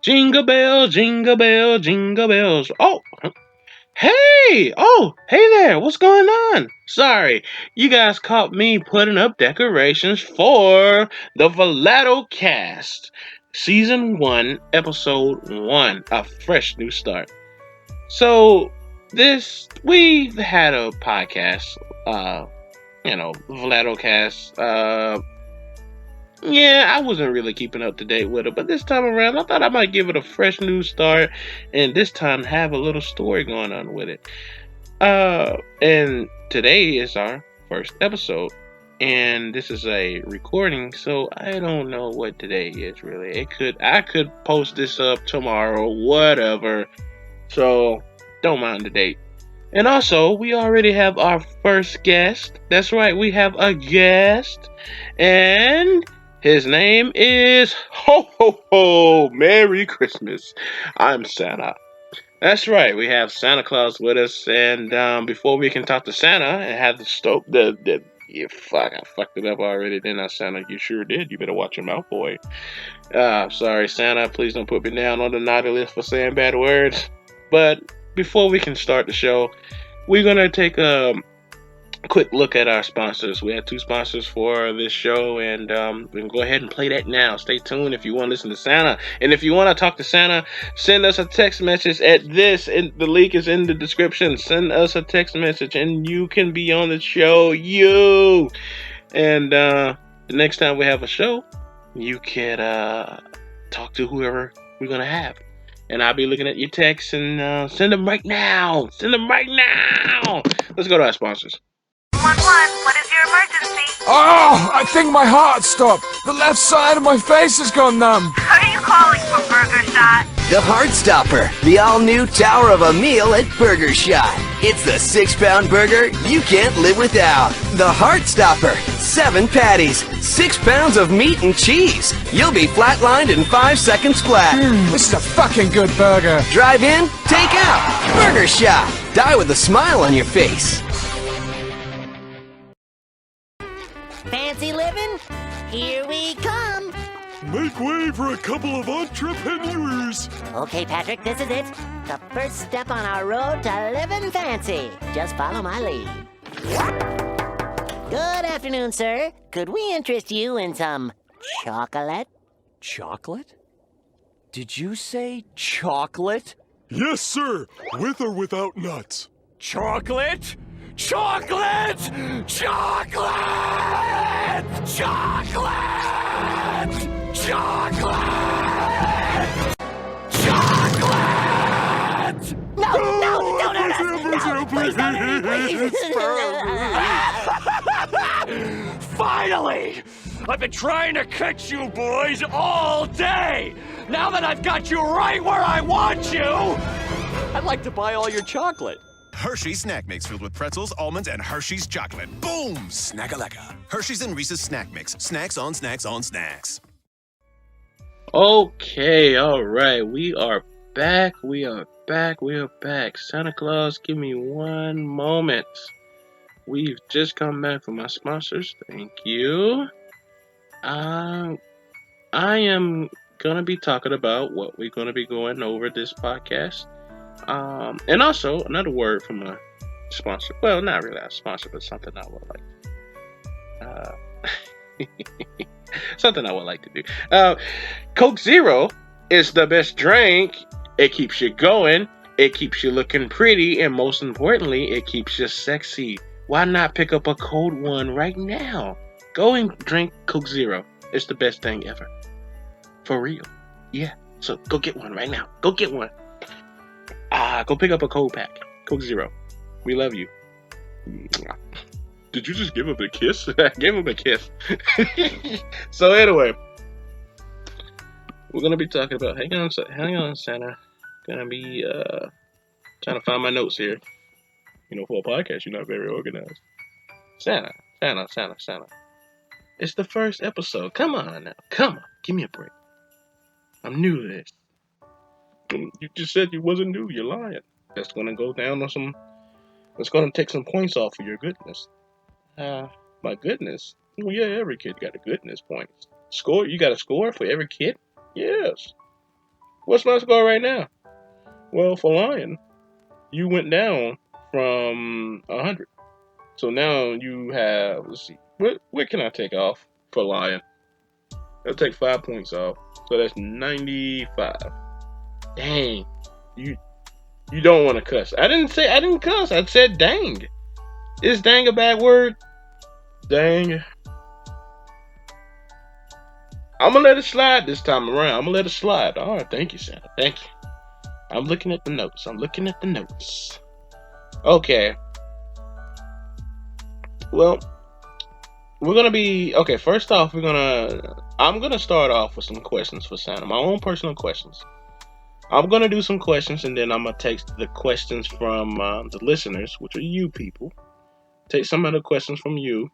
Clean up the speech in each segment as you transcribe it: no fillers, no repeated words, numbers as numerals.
Jingle bell, jingle bell, jingle bells. Oh, hey! Oh, hey there! What's going on? Sorry, you guys caught me putting up decorations for the VladoCast, Season 1, Episode 1, a fresh new start. So, we've had a podcast, VladoCast, yeah, I wasn't really keeping up to date with it, but this time around, I thought I might give it a fresh new start, and this time have a little story going on with it. And today is our first episode, and this is a recording, so I don't know what today is really. I could post this up tomorrow, whatever. So don't mind the date. And also, we already have our first guest. That's right, we have a guest, and his name is Ho Ho Ho! Merry Christmas! I'm Santa. That's right. We have Santa Claus with us, and before we can talk to Santa and have I fucked it up already, didn't I, Santa? You sure did. You better watch your mouth, boy. Sorry, Santa. Please don't put me down on the naughty list for saying bad words. But before we can start the show, we're gonna take a quick look at our sponsors. We have two sponsors for this show, and we can go ahead and play that now. Stay tuned if you want to listen to Santa. And if you want to talk to Santa, send us a text message at this, and the link is in the description. Send us a text message, and you can be on the show. And the next time we have a show, you can talk to whoever we're going to have. And I'll be looking at your texts and send them right now. Send them right now. Let's go to our sponsors. 911, what is your emergency? Oh, I think my heart stopped. The left side of my face has gone numb. Are you calling for Burger Shot? The Heartstopper, the all-new tower of a meal at Burger Shot. It's the 6-pound burger you can't live without. The Heartstopper, 7 patties, 6 pounds of meat and cheese. You'll be flatlined in 5 seconds flat. This is a fucking good burger. Drive in, take out. Burger Shot. Die with a smile on your face. Fancy living? Here we come! Make way for a couple of entrepreneurs. Okay, Patrick, this is it. The first step on our road to living fancy. Just follow my lead. Good afternoon, sir. Could we interest you in some chocolate? Chocolate? Did you say chocolate? Yes, sir. With or without nuts. Chocolate? Chocolate! Chocolate! Chocolate! Chocolate! Chocolate! No, don't hurt us! No, please don't hurt me, please! Finally! I've been trying to catch you boys all day! Now that I've got you right where I want you, I'd like to buy all your chocolate. Hershey's Snack Mix filled with pretzels, almonds, and Hershey's chocolate. Boom! Snack-a-lacka. Hershey's and Reese's Snack Mix. Snacks on snacks on snacks. Okay, alright. We are back. Santa Claus, give me one moment. We've just come back from our sponsors. Thank you. I am gonna be talking about what we're gonna be going over this podcast. And also another word from a sponsor. Well, not really a sponsor, but something I would like. Something I would like to do. Coke Zero is the best drink. It keeps you going. It keeps you looking pretty, and most importantly, it keeps you sexy. Why not pick up a cold one right now? Go and drink Coke Zero. It's the best thing ever. For real. Yeah. So go get one right now. Go get one. Go pick up a cold pack. Coke Zero. We love you. Did you just give him a kiss? I gave him a kiss. So anyway, we're gonna be talking about. Hang on, Santa. Gonna be trying to find my notes here. You know, for a podcast, you're not very organized. Santa. It's the first episode. Come on now. Come on. Give me a break. I'm new to this. You just said you wasn't new. You're lying. That's gonna go down on some. That's gonna take some points off of your goodness. My goodness. Well, yeah, every kid got a goodness points. Score. You got a score for every kid? Yes. What's my score right now? Well, for Lion, you went down from 100. So now you have, let's see, what can I take off for Lion? I'll take 5 points off. So that's 95. Dang. You don't want to cuss. I didn't cuss. I said dang. Is dang a bad word? Dang. I'm gonna let it slide this time around. I'm gonna let it slide. All right, thank you, Santa. Thank you. I'm looking at the notes. Okay. Well, we're gonna be okay. First off, I'm gonna start off with some questions for Santa. My own personal questions. I'm gonna do some questions, and then I'm gonna take the questions from the listeners, which are you people. Take some of the questions from you.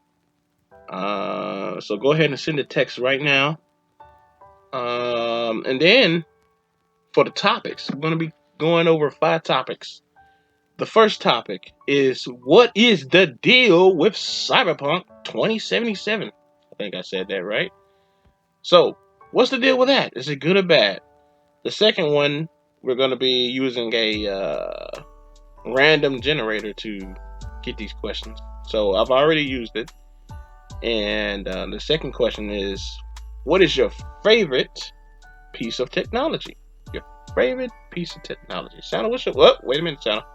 So go ahead and send a text right now. And then for the topics, we're gonna be going over 5 topics. The first topic is, what is the deal with Cyberpunk 2077? I think I said that right. So, what's the deal with that? Is it good or bad? The second one, we're going to be using a random generator to get these questions. So, I've already used it. And the second question is, what is your favorite piece of technology? Your favorite piece of technology. Santa, what's your... Oh, wait a minute, Santa.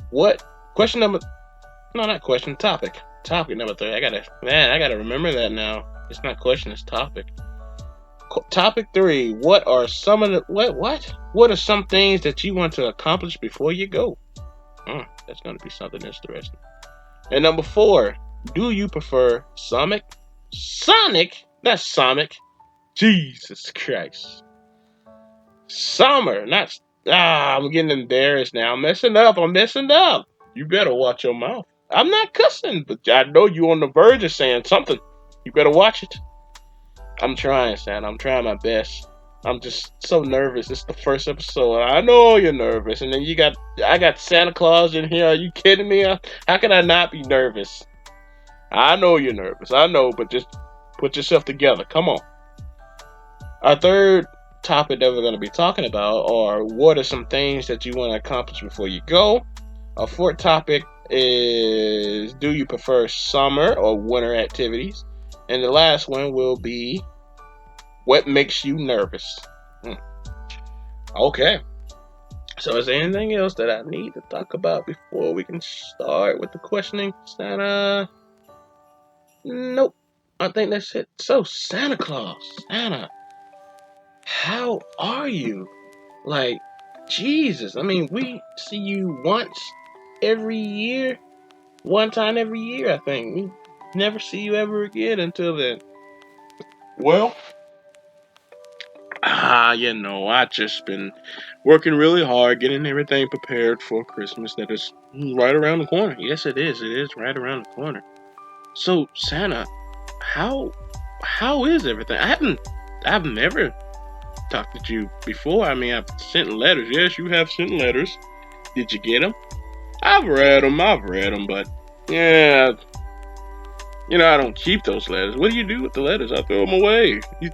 What? Question number... No, not question. Topic. Topic number 3. I gotta remember that now. It's not question, it's topic. Topic 3. What are some of the... What? What are some things that you want to accomplish before you go? That's gonna be something interesting. And number 4. Do you prefer Sonic? That's Sonic. Jesus Christ. Summer, not... I'm getting embarrassed now. I'm messing up. You better watch your mouth. I'm not cussing, but I know you're on the verge of saying something. You better watch it. I'm trying, Santa. I'm trying my best. I'm just so nervous. It's the first episode. I know you're nervous. And then I got Santa Claus in here. Are you kidding me? How can I not be nervous? I know you're nervous. I know, but just put yourself together. Come on. Our third topic that we're going to be talking about are, what are some things that you want to accomplish before you go? Our fourth topic is, do you prefer summer or winter activities? And the last one will be, what makes you nervous? Okay. So is there anything else that I need to talk about before we can start with the questioning, Santa? Nope. I think that's it. So, Santa Claus, Santa, how are you? Like, Jesus. I mean, we see you once every year. One time every year, I think. We never see you ever again until then. Well, I just been working really hard, getting everything prepared for Christmas that is right around the corner. Yes, it is. It is right around the corner. So, Santa, how is everything? I've never talked to you before. I mean, I've sent letters. Yes, you have sent letters. Did you get them? I've read them, but yeah, I don't keep those letters. What do you do with the letters? I throw them away. You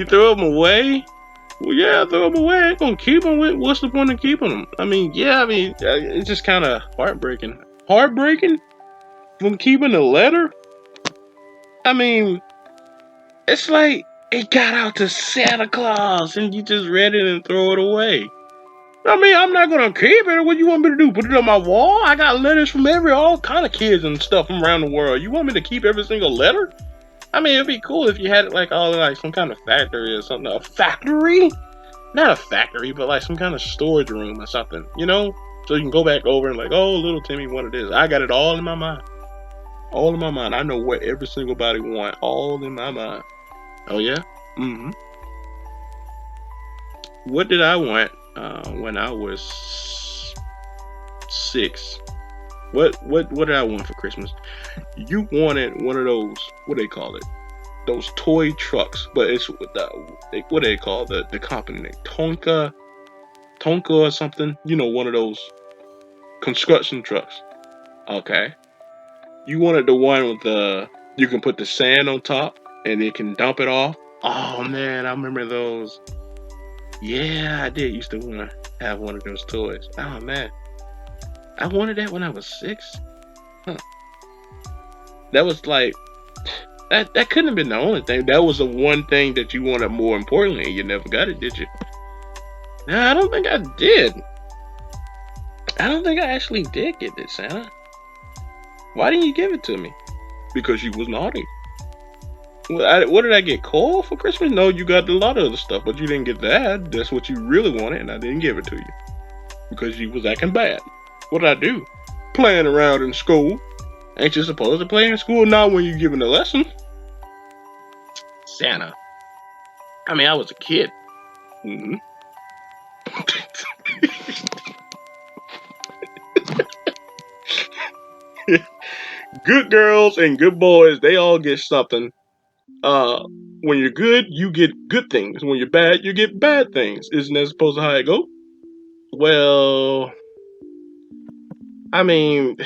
throw them away? Well, yeah, I throw them away. I ain't gonna keep them. What's the point of keeping them? It's just kind of heartbreaking. Heartbreaking? From keeping a letter? I mean, it's like it got out to Santa Claus and you just read it and throw it away. I mean, I'm not gonna keep it. What you want me to do? Put it on my wall? I got letters from all kind of kids and stuff from around the world. You want me to keep every single letter? I mean, it'd be cool if you had it like all in like some kind of factory or something. A factory? Not a factory, but like some kind of storage room or something. So you can go back over and like, oh, little Timmy wanted this. I got it all in my mind. All in my mind. I know what every single body want. All in my mind. Oh yeah? Mm-hmm. What did I want when I was 6? What did I want for Christmas? You wanted one of those, what do they call it? Those toy trucks, but it's what do they call the company name? Tonka or something? One of those construction trucks. Okay. You wanted the one with you can put the sand on top and it can dump it off. Oh man, I remember those. Yeah, I did used to want to have one of those toys. Oh man, I wanted that when I was 6. Huh. That was like that couldn't have been the only thing. That was the one thing that you wanted more importantly, and you never got it, did you? No, I don't think I did. I don't think I actually did get it, Santa. Why didn't you give it to me? Because you was naughty. What did I get? Coal for Christmas? No, you got a lot of other stuff, but you didn't get that. That's what you really wanted, and I didn't give it to you because you was acting bad. What did I do? Playing around in school. Ain't you supposed to play in school? Not when you're giving a lesson. Santa. I mean, I was a kid. Mm-hmm. Good girls and good boys, they all get something. When you're good, you get good things. When you're bad, you get bad things. Isn't that supposed to how it go? Well, I mean,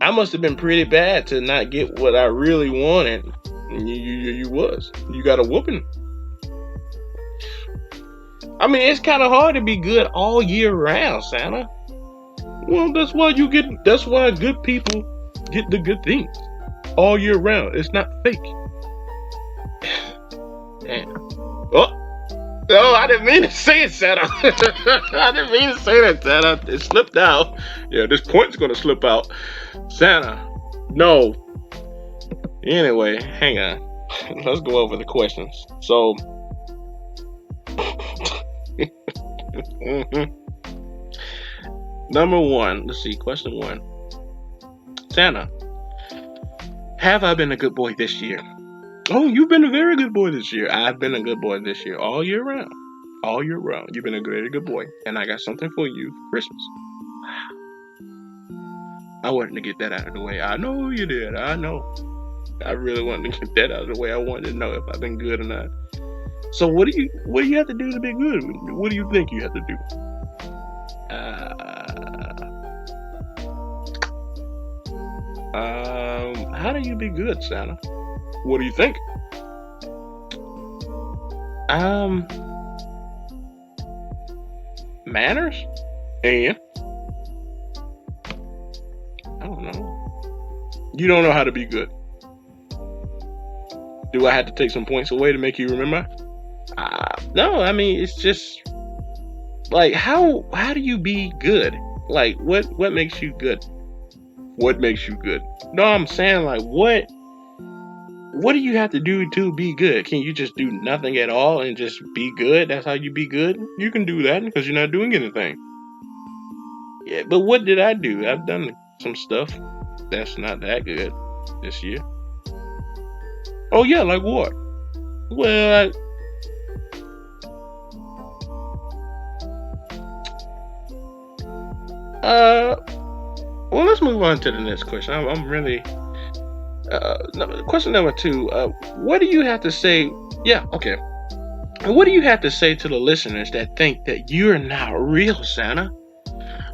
I must have been pretty bad to not get what I really wanted. You was. You got a whooping. I mean, it's kind of hard to be good all year round, Santa. Well, that's why good people get the good things all year round. It's not fake. Damn. Oh, no, I didn't mean to say it, Santa. I didn't mean to say that, Santa. It slipped out. Yeah, this point's gonna slip out. Santa, no. Anyway, hang on. Let's go over the questions. So, number 1. Let's see. Question 1. Santa, have I been a good boy this year? Oh, you've been a very good boy this year. I've been a good boy this year, all year round. All year round. You've been a very good boy. And I got something for you for Christmas. Wow. I wanted to get that out of the way. I know you did. I know. I really wanted to get that out of the way. I wanted to know if I've been good or not. So what do you have to do to be good? What do you think you have to do? How do you be good, Santa? What do you think? Manners? And? I don't know. You don't know how to be good. Do I have to take some points away to make you remember? No, I mean, it's just like, how do you be good? Like, what makes you good? What makes you good? No, I'm saying, like, what do you have to do to be good? Can you just do nothing at all and just be good? That's how you be good? You can do that because you're not doing anything. Yeah, but what did I do? I've done some stuff that's not that good this year. Oh yeah, like what? Well, well, let's move on to the next question. I'm really question number 2. What do you have to say? Yeah, okay. What do you have to say to the listeners that think that you're not real, Santa?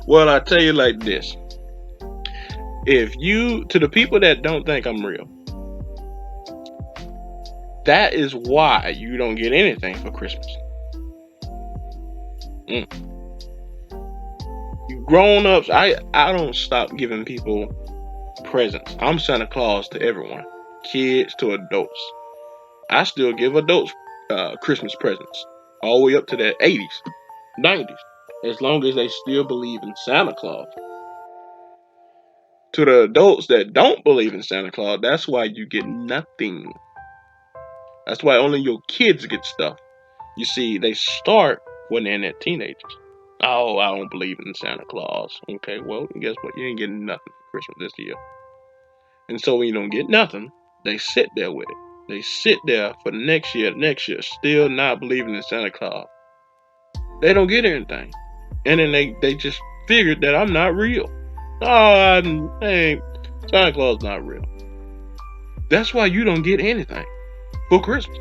Well, I tell you like this. To the people that don't think I'm real, that is why you don't get anything for Christmas. Grown-ups, I don't stop giving people presents. I'm Santa Claus to everyone, kids to adults. I still give adults Christmas presents all the way up to the 80s, 90s, as long as they still believe in Santa Claus. To the adults that don't believe in Santa Claus, that's why you get nothing. That's why only your kids get stuff. You see, they start when they're teenagers. Oh, I don't believe in Santa Claus. Okay, well, guess what? You ain't getting nothing for Christmas this year. And so when you don't get nothing, they sit there with it. They sit there for next year, still not believing in Santa Claus. They don't get anything. And then they just figured that I'm not real. Oh, Santa Claus not real. That's why you don't get anything for Christmas.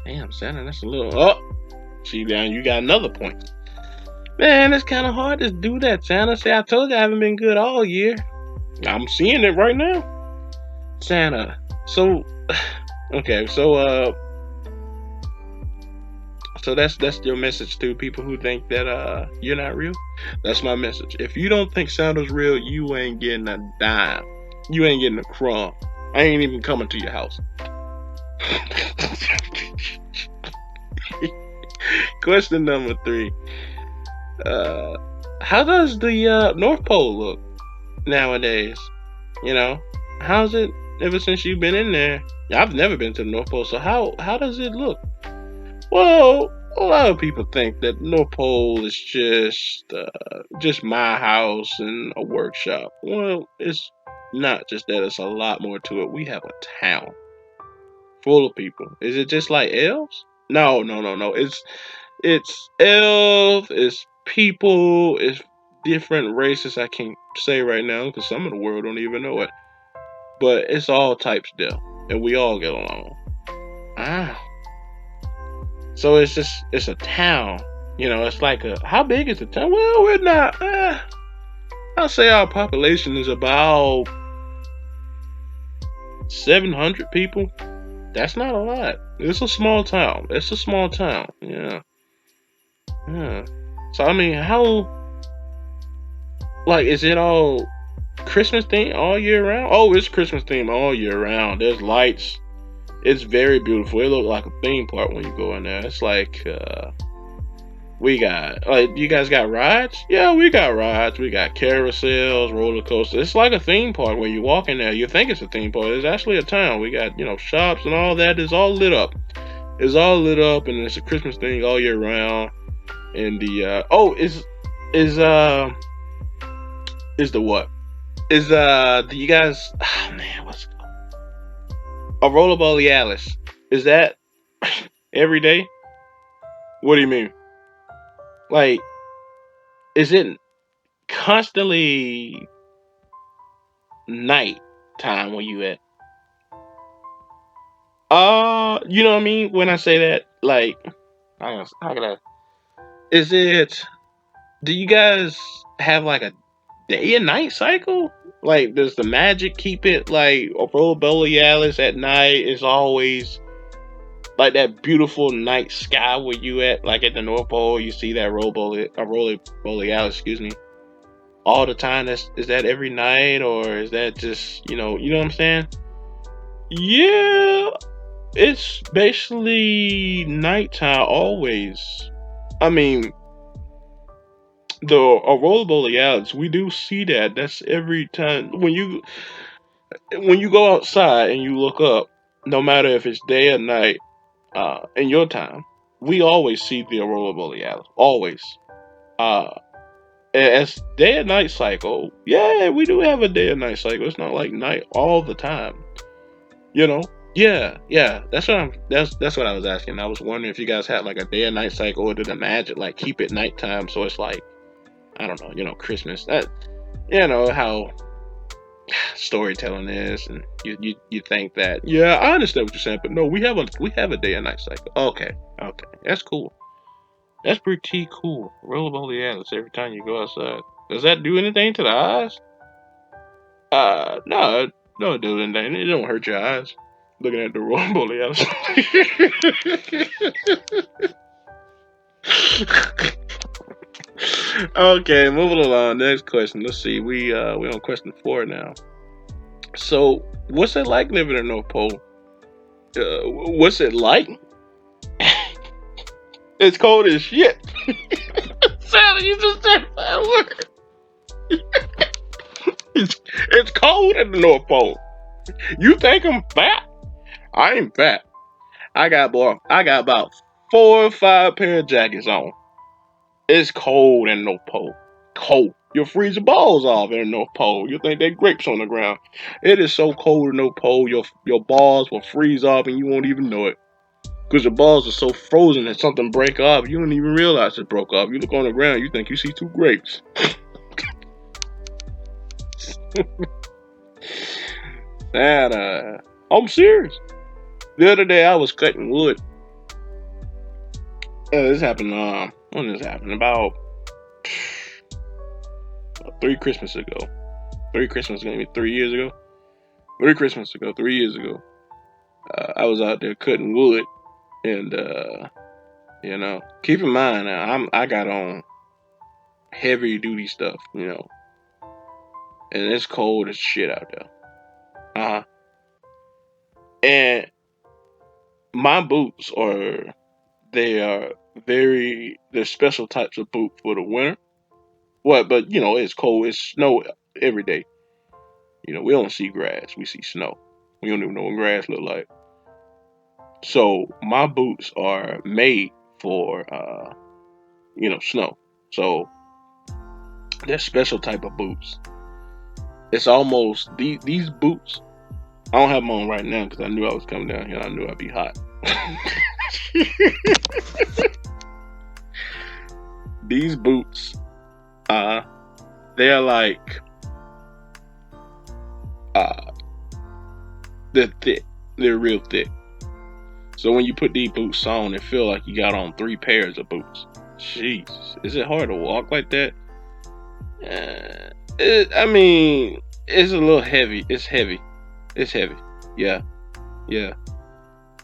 Damn, Santa, that's a little... Oh, see, down, you got another point. Man, it's kind of hard to do that, Santa. See, I told you I haven't been good all year. I'm seeing it right now. Santa, So, okay, so that's your message to people who think that you're not real. That's my message. If you don't think Santa's real, you ain't getting a dime. You ain't getting a crumb. I ain't even coming to your house. Question number 3. How does the North Pole look nowadays? You know, how's it ever since you've been in there? I've never been to the North Pole, so how does it look? Well, a lot of people think that North Pole is just my house and a workshop. Well, it's not just that. It's a lot more to it. We have a town full of people. Is it just like elves? No, no, no, no. It's elves. It's people. It's different races. I can't say right now because some of the world don't even know it. But it's all types there, and we all get along. Ah. So it's a town. You know, it's like how big is the town? Well, we're not. I'll say our population is about 700 people. That's not a lot. It's a small town. It's a small town. Yeah. Yeah. So I mean, is it all Christmas theme all year round? Oh, it's Christmas theme all year round. There's lights. It's very beautiful. It looks like a theme park when you go in there. It's like we got you guys got rides? Yeah, we got rides. We got carousels, roller coasters. It's like a theme park when you walk in there. You think it's a theme park. It's actually a town. We got, shops and all that. It's all lit up. It's all lit up, and it's a Christmas thing all year round. And the is the what? Do you guys? Oh man, what's it called? Aurora Borealis. Is that every day? What do you mean? Like, is it constantly night time when you at? You know what I mean when I say that? Like, how can I? Is it? Do you guys have like a day and night cycle? Like, does the magic keep it like Aurora Borealis at night is always like that beautiful night sky where you at? Like at the North Pole, you see that Aurora Borealis, excuse me, all the time. Is that every night, or is that just you know what I'm saying? Yeah, it's basically nighttime always. I mean, the Aurora Borealis, we do see that. That's every time when you go outside and you look up, no matter if it's day or night, in your time, we always see the Aurora Borealis. Always. Uh, as day and night cycle, yeah, we do have a day and night cycle. It's not like night all the time. You know? Yeah, yeah. That's what I was asking. I was wondering if you guys had like a day and night cycle, or did the magic like keep it nighttime so it's like, I don't know, Christmas. That how storytelling is, and you think that, yeah, I understand what you're saying, but no, we have a day and night cycle. Okay, that's cool. That's pretty cool. Roll Borealis every time you go outside. Does that do anything to the eyes? No, no, it doesn't. It don't hurt your eyes looking at the Roll Borealis. Okay, moving along. Next question. Let's see. We on question 4 now. So, what's it like living in North Pole? What's it like? It's cold as shit. Sally, you just said that word. It's cold at the North Pole. You think I'm fat? I ain't fat. I got about 4 or 5 pair of jackets on. It's cold in the North Pole. Cold. You'll freeze your balls off in the North Pole. You think they're grapes on the ground. It is so cold in the North Pole, your balls will freeze off and you won't even know it. Because your balls are so frozen that something break off, you don't even realize it broke off. You look on the ground, you think you see 2 grapes. And I'm serious. The other day I was cutting wood. This happened, when did this happen? About 3 Christmases ago. 3 Christmases ago, maybe 3 years ago. 3 Christmases ago, 3 years ago. I was out there cutting wood, and keep in mind now, I got on heavy duty stuff, and it's cold as shit out there. And my boots they're special types of boot for the winter. What? But it's cold. It's snow every day. We don't see grass. We see snow. We don't even know what grass look like. So my boots are made for snow. So they're special type of boots. It's almost these boots. I don't have them on right now because I knew I was coming down here. I knew I'd be hot. These boots, they're like, they're thick. They're real thick. So when you put these boots on, it feel like you got on 3 pairs of boots. Jesus, is it hard to walk like that? It's a little heavy. It's heavy. It's heavy. Yeah.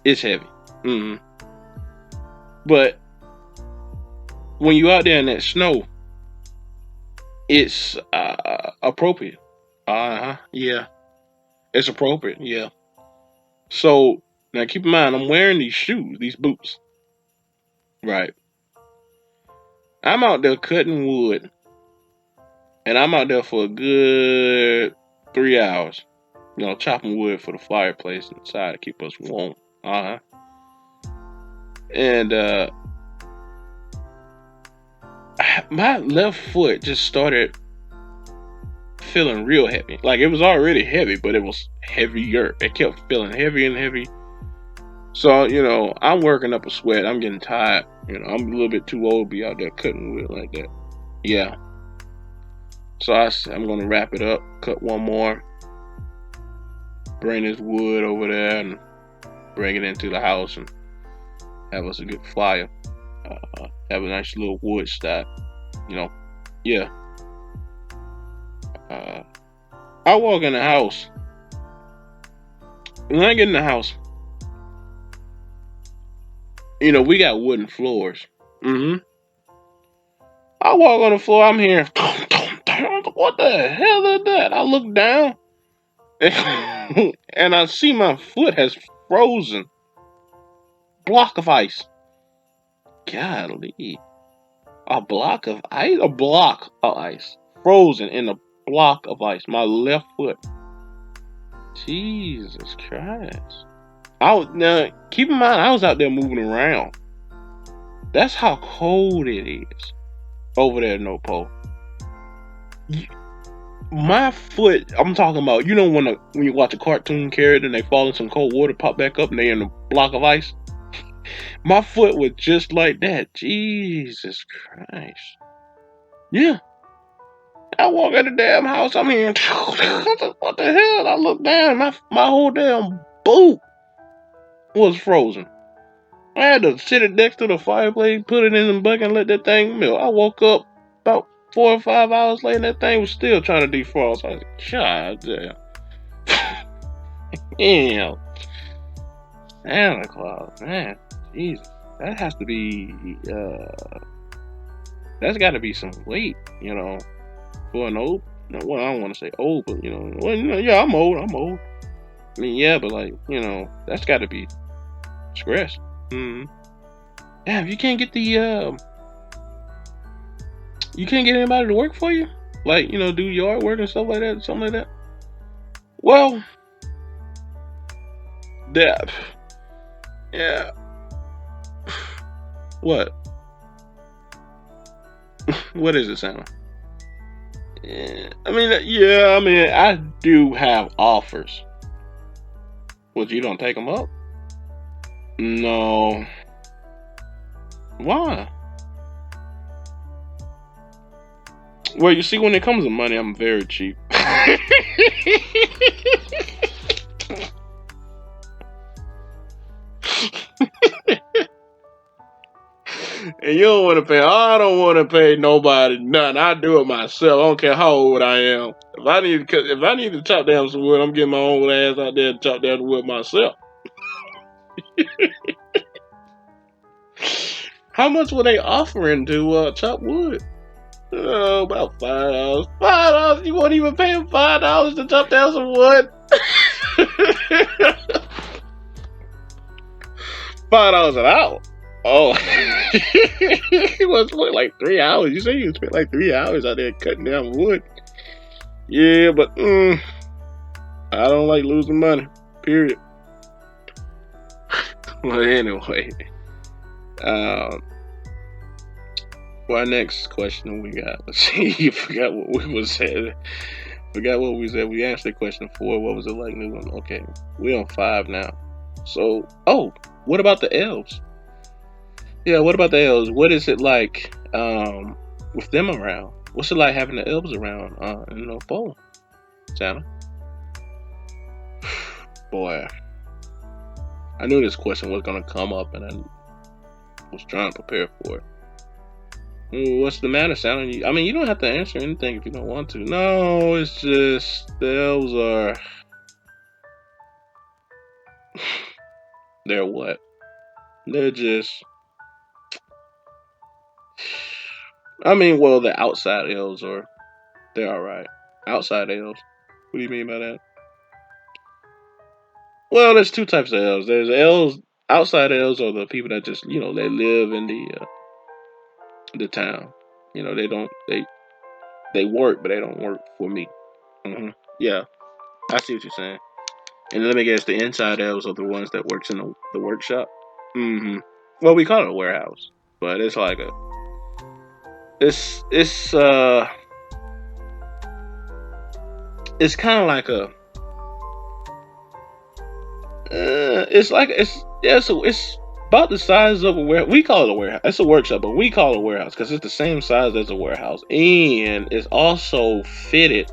It's heavy. But when you out there in that snow, it's appropriate. Yeah. It's appropriate. Yeah. So now keep in mind, I'm wearing these shoes, these boots. Right. I'm out there cutting wood, and I'm out there for a good 3 hours. Chopping wood for the fireplace inside to keep us warm. And my left foot just started feeling real heavy. Like it was already heavy, but it was heavier. It kept feeling heavy and heavy. So, I'm working up a sweat. I'm getting tired. I'm a little bit too old to be out there cutting wood like that. Yeah. So I'm going to wrap it up, cut one more, bring this wood over there and bring it into the house and have us a good fire. Have a nice little wood stack. Yeah. I walk in the house. When I get in the house, we got wooden floors. I walk on the floor, I'm hearing, what the hell is that? I look down, and I see my foot has frozen. Block of ice. Golly. A block of ice? A block of ice. Frozen in a block of ice. My left foot. Jesus Christ. Now, keep in mind, I was out there moving around. That's how cold it is over there in No Pole. My foot, I'm talking about, when you watch a cartoon character and they fall in some cold water, pop back up and they in a block of ice? My foot was just like that. Jesus Christ. Yeah. I walk in the damn house, I'm hearing, what the hell? I look down, my whole damn boot was frozen. I had to sit it next to the fireplace, put it in the bucket and let that thing melt. I woke up about 4 or 5 hours later, and that thing was still trying to defrost. I was like, God damn. Damn. Santa Claus, man. Jesus. That has to be, that's got to be some weight, for an old, well, I don't want to say old, but, yeah, I'm old. I mean, yeah, but that's got to be stress. Yeah, if you can't get you can't get anybody to work for you, like, do yard work and stuff like that, something like that. Well, that, yeah. What? What is it, Santa? Yeah, I do have offers. Well, you don't take them up? No. Why? Well, you see, when it comes to money, I'm very cheap. And you don't want to pay. I don't want to pay nobody nothing. I do it myself. I don't care how old I am. If I need to chop down some wood, I'm getting my old ass out there and chop down the wood myself. How much were they offering to chop wood? Oh, about $5. $5? You won't even pay him $5 to chop down some wood? $5 an hour. Oh, it was like 3 hours. You say you spent like 3 hours out there cutting down wood. Yeah, but I don't like losing money. Period. Well, anyway, um, our next question we got. Let's see. You forgot what we was said. Forgot what we said. We answered question 4. What was it like new one? Okay, we on 5 now. So, what about the elves? Yeah, what about the elves? What is it like with them around? What's it like having the elves around in the fall, Santa? Boy, I knew this question was gonna come up, and I was trying to prepare for it. What's the matter, Santa? I mean, you don't have to answer anything if you don't want to. No, it's just the elves are. They're what? They're just. I mean, well, the outside elves are. They're alright. Outside elves. What do you mean by that? Well, there's 2 types of elves. There's elves. Outside elves are the people that just, they live in the town. They don't. They work, but they don't work for me. Yeah, I see what you're saying. And let me guess, the inside elves are the ones that works in the workshop. Well, we call it a warehouse, but it's like it's kind of like it's about the size of a warehouse. We call it a warehouse. It's a workshop, but we call it a warehouse because it's the same size as a warehouse, and it's also fitted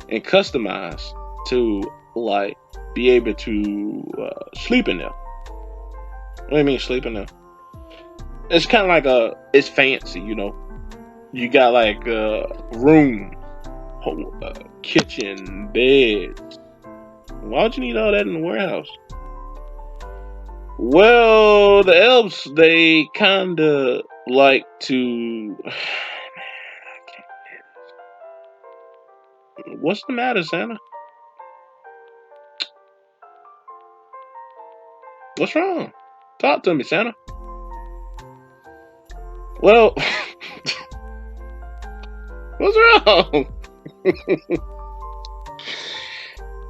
and customized to like be able to sleep in there. What do you mean sleep in there? It's kind of like it's fancy, You got like a room, kitchen, beds. Why would you need all that in the warehouse? Well, the elves, they kind of like to. What's the matter, Santa? What's wrong? Talk to me, Santa. Well, what's wrong?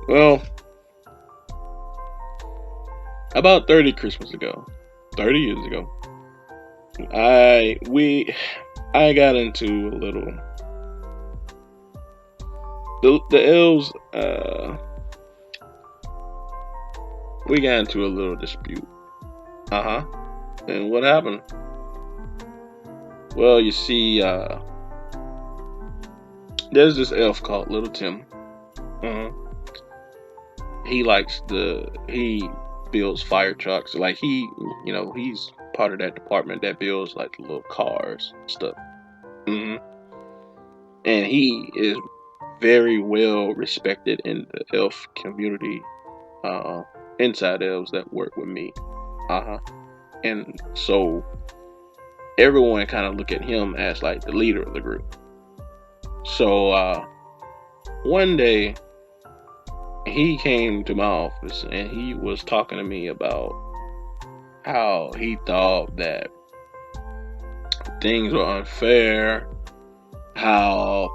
Well, about 30 Christmas ago, 30 years ago, I got into a little. The elves, we got into a little dispute. And what happened? Well, you see, there's this elf called Little Tim. He builds fire trucks. Like he's part of that department that builds like the little cars and stuff. And he is very well respected in the elf community, inside elves that work with me. And so everyone kind of look at him as like the leader of the group. So one day he came to my office and he was talking to me about how he thought that things were unfair, how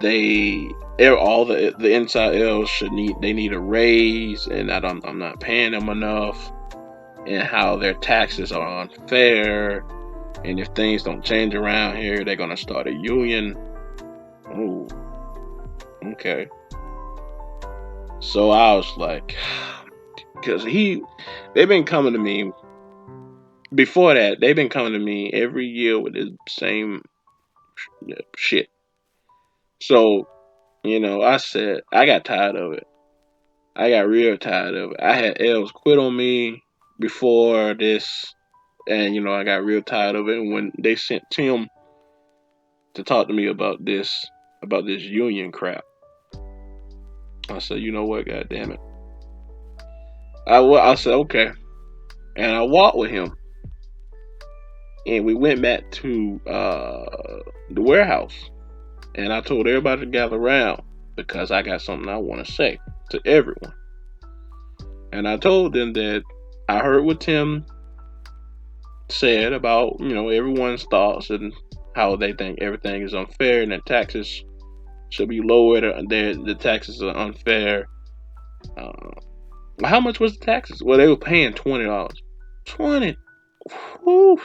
all the inside elves need a raise, and I'm not paying them enough, and how their taxes are unfair, and if things don't change around here, they're gonna start a union. Ooh, okay. So I was like, because they've been coming to me before that. They've been coming to me every year with the same shit. So, I said, I got tired of it. I got real tired of it. I had elves quit on me before this, and, I got real tired of it. And when they sent Tim to talk to me about this union crap, I said, you know what, God damn it. I said, okay. And I walked with him. And we went back to the warehouse. And I told everybody to gather around because I got something I want to say to everyone. And I told them that I heard what Tim said about, everyone's thoughts and how they think everything is unfair and that taxes should be lowered. The taxes are unfair. How much was the taxes? Well, they were paying $20. 20. Whew.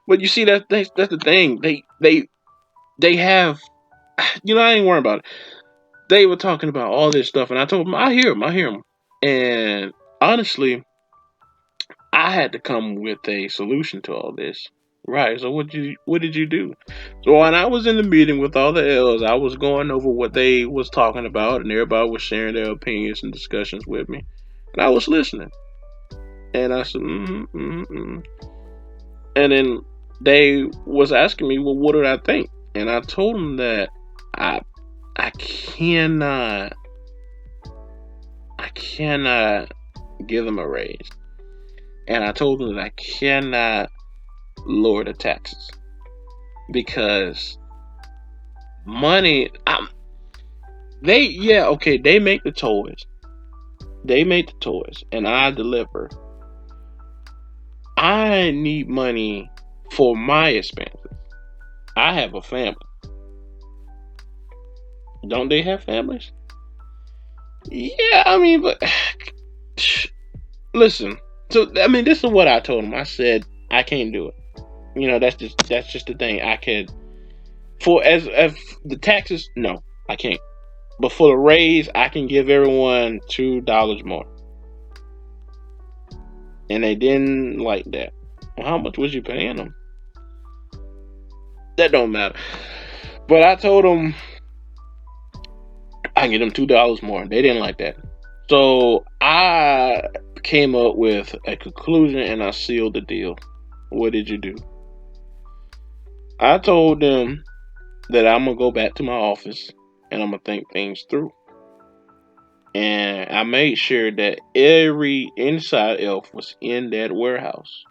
But you see, that's the thing. They have, I ain't worried about it. They were talking about all this stuff, and I told them, I hear them. And honestly, I had to come with a solution to all this. Right. So what did you do? So when I was in the meeting with all the L's, I was going over what they was talking about, and everybody was sharing their opinions and discussions with me, and I was listening. And I said, And then they was asking me, well, what did I think? And I told them that I cannot give them a raise. And I told them that I cannot lower the taxes because money. They make the toys. And I deliver. I need money for my expenses. I have a family. Don't they have families? Yeah, but listen. So this is what I told him. I said I can't do it. That's just the thing. I could for as the taxes. No, I can't. But for the raise, I can give everyone $2 more. And they didn't like that. Well, how much was you paying them? That don't matter. But I told them I can get them $2 more. They didn't like that. So I came up with a conclusion and I sealed the deal. What did you do? I told them that I'm going to go back to my office and I'm going to think things through. And I made sure that every inside elf was in that warehouse.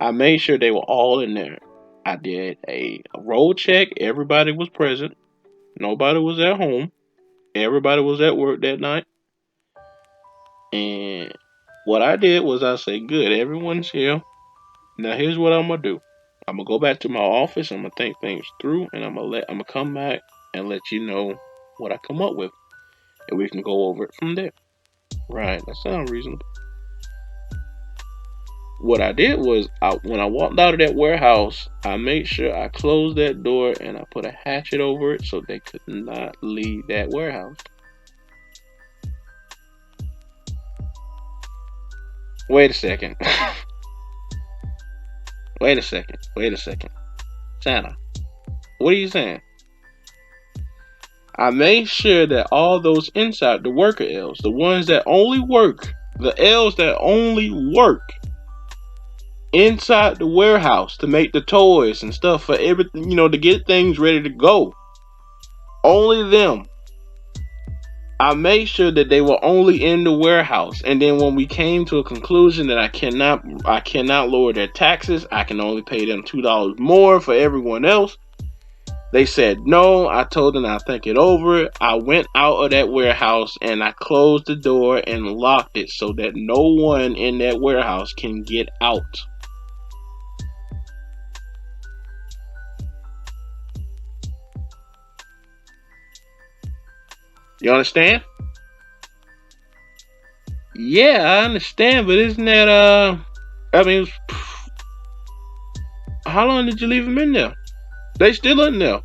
I made sure they were all in there. I did a roll check. Everybody was present. Nobody was at home. Everybody was at work that night. And what I did was I said, good, everyone's here. Now here's what I'm going to do. I'm going to go back to my office. I'm going to think things through. And I'm going to come back and let you know what I come up with. And we can go over it from there. Right, that sounds reasonable. What I did was, when I walked out of that warehouse, I made sure I closed that door and I put a hatchet over it so they could not leave that warehouse. Wait a second. Wait a second. Santa, what are you saying? I made sure that all those inside, the worker L's, the ones that only work, the L's that only work inside the warehouse to make the toys and stuff for everything, to get things ready to go. Only them. I made sure that they were only in the warehouse. And then when we came to a conclusion that I cannot lower their taxes, I can only pay them $2 more for everyone else. They said no. I told them I'd think it over. I went out of that warehouse and I closed the door and locked it so that no one in that warehouse can get out. You understand? Yeah, I understand, but isn't that how long did you leave them in there? They still in there.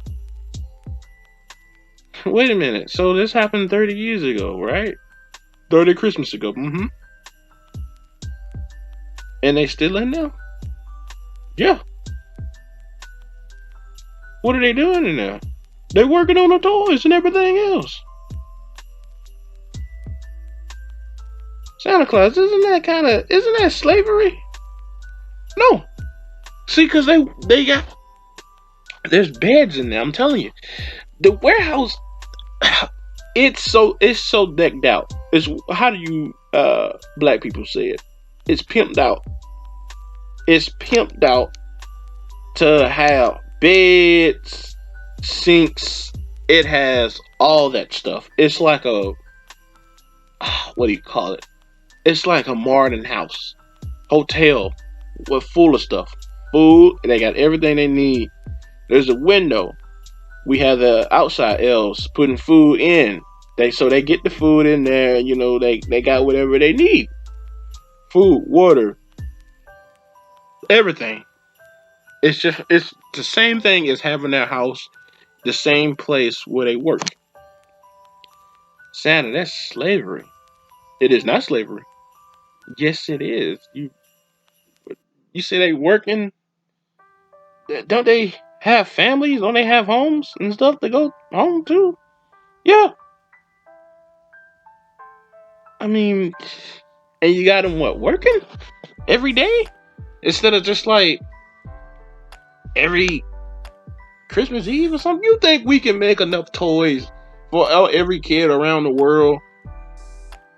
Wait a minute. So this happened 30 years ago, right? 30 Christmas ago. Mm-hmm. And they still in there? Yeah. What are they doing in there? They working on the toys and everything else. Santa Claus, isn't that slavery? No. See, because they got, there's beds in there, I'm telling you. The warehouse, it's so decked out. It's, how do you black people say it? It's pimped out. It's pimped out to have beds, sinks. It has all that stuff. It's like a, what do you call it? It's like a modern house, hotel, with full of stuff. Food. They got everything they need. There's a window. We have the outside elves putting food in. They get the food in there. And, they got whatever they need. Food, water, everything. It's the same thing as having their house, the same place where they work. Santa, that's slavery. It is not slavery. Yes, it is. You say they working? Don't they have families? Don't they have homes and stuff to go home to? Yeah. I mean, and you got them working every day instead of just like every Christmas Eve or something. You think we can make enough toys for every kid around the world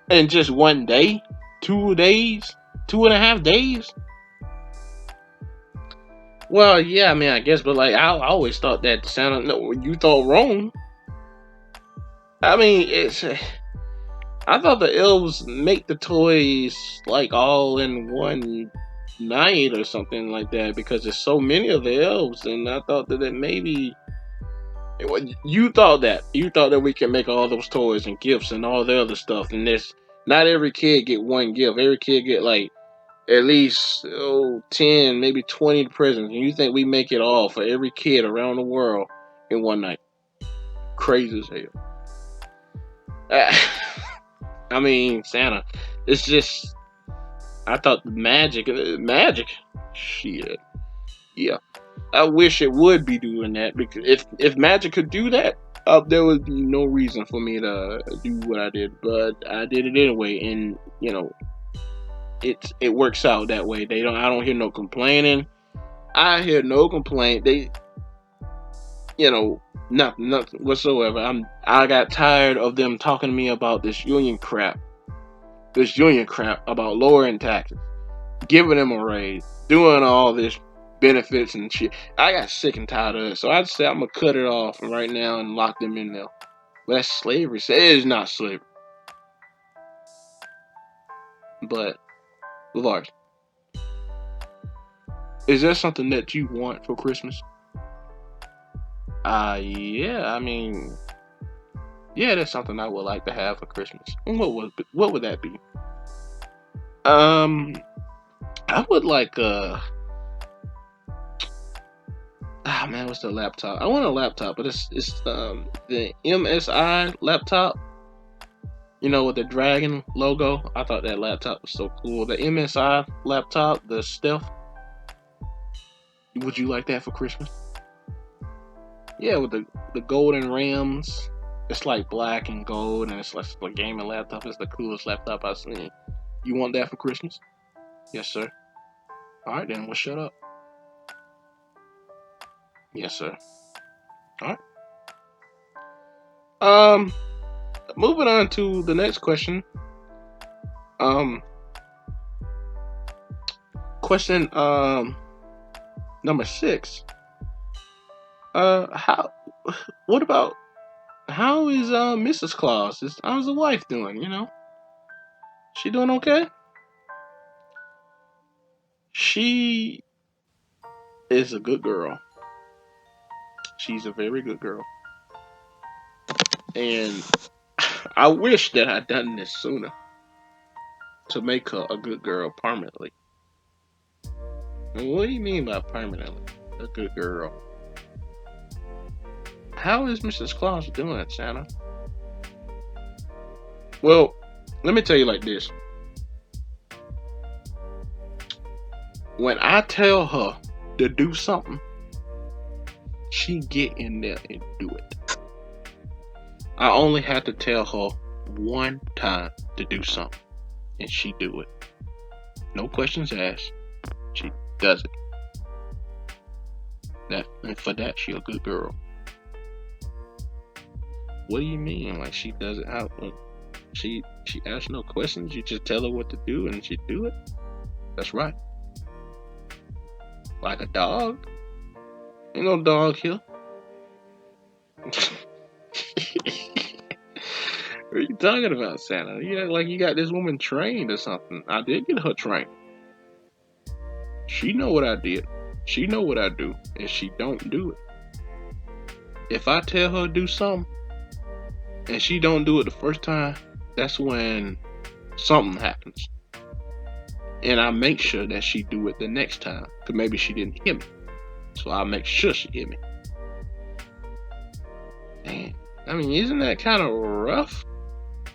in just one day, 2 days, 2.5 days? Well, yeah, I mean, I guess, but like, I always thought that Santa. No, you thought wrong. I mean, I thought the elves make the toys like all in one night or something like that because there's so many of the elves, and I thought that maybe you thought that we can make all those toys and gifts and all the other stuff, and there's not every kid get one gift. Every kid get like at least 10, maybe 20 presents, and you think we make it all for every kid around the world in one night? Crazy as hell. I mean, Santa, it's just, I thought magic, shit, yeah. I wish it would be doing that, because if magic could do that, there would be no reason for me to do what I did, but I did it anyway, and it works out that way. I don't hear no complaining. I hear no complaint. Nothing whatsoever. I got tired of them talking to me about this union crap about lowering taxes, giving them a raise, doing all this benefits and shit. I got sick and tired of it, so I said I'm gonna cut it off right now and lock them in there. But that's slavery. So it is not slavery. But Lars, is there something that you want for Christmas? Yeah. I mean, yeah, that's something I would like to have for Christmas. And what would that be? I would like man, what's the laptop? I want a laptop, but it's the MSI laptop. With the dragon logo. I thought that laptop was so cool. The MSI laptop, the Stealth. Would you like that for Christmas? Yeah, with the golden rims. It's like black and gold, and it's like a gaming laptop. It's the coolest laptop I've seen. You want that for Christmas? Yes, sir. Alright then, we'll shut up. Yes, sir. Alright. Moving on to the next question. Question number 6. What about, how is Mrs. Claus? How's the wife doing, She doing okay? She is a good girl. She's a very good girl. And I wish that I'd done this sooner to make her a good girl permanently. What do you mean by permanently? A good girl. How is Mrs. Claus doing, Santa? Well, let me tell you like this. When I tell her to do something, she get in there and do it. I only have to tell her one time to do something, and she do it. No questions asked. She does it. And for that, she a good girl. What do you mean? Like, she does it how? She asks no questions. You just tell her what to do, and she do it. That's right. Like a dog? Ain't no dog here. What are you talking about, Santa? You act like you got this woman trained or something. I did get her trained. She know what I did. She know what I do, and she don't do it. If I tell her to do something, and she don't do it the first time, that's when something happens. And I make sure that she do it the next time, because maybe she didn't hear me. So I'll make sure she hear me. Man, I mean, isn't that kind of rough?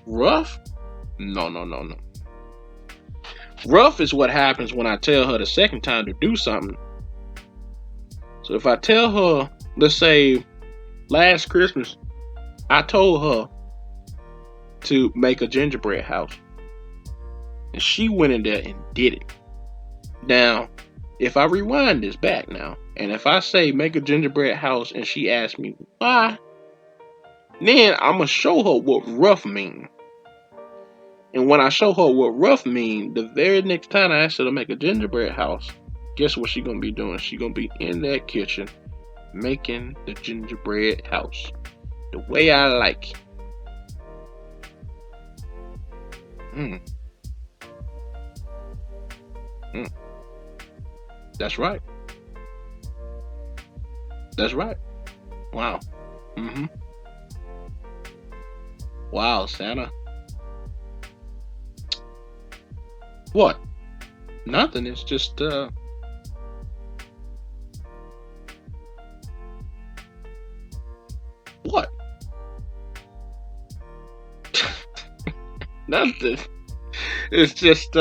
Rough? No. Rough is what happens when I tell her the second time to do something. So if I tell her, let's say, last Christmas, I told her to make a gingerbread house. And she went in there and did it. Now, if I rewind this back now, and if I say make a gingerbread house and she asks me why, then I'm going to show her what rough mean. And when I show her what rough mean, the very next time I ask her to make a gingerbread house, guess what she going to be doing? She going to be in that kitchen making the gingerbread house the way I like it. That's right. That's right. Wow. Wow, Santa. What? Nothing. It's just what? Nothing. It's just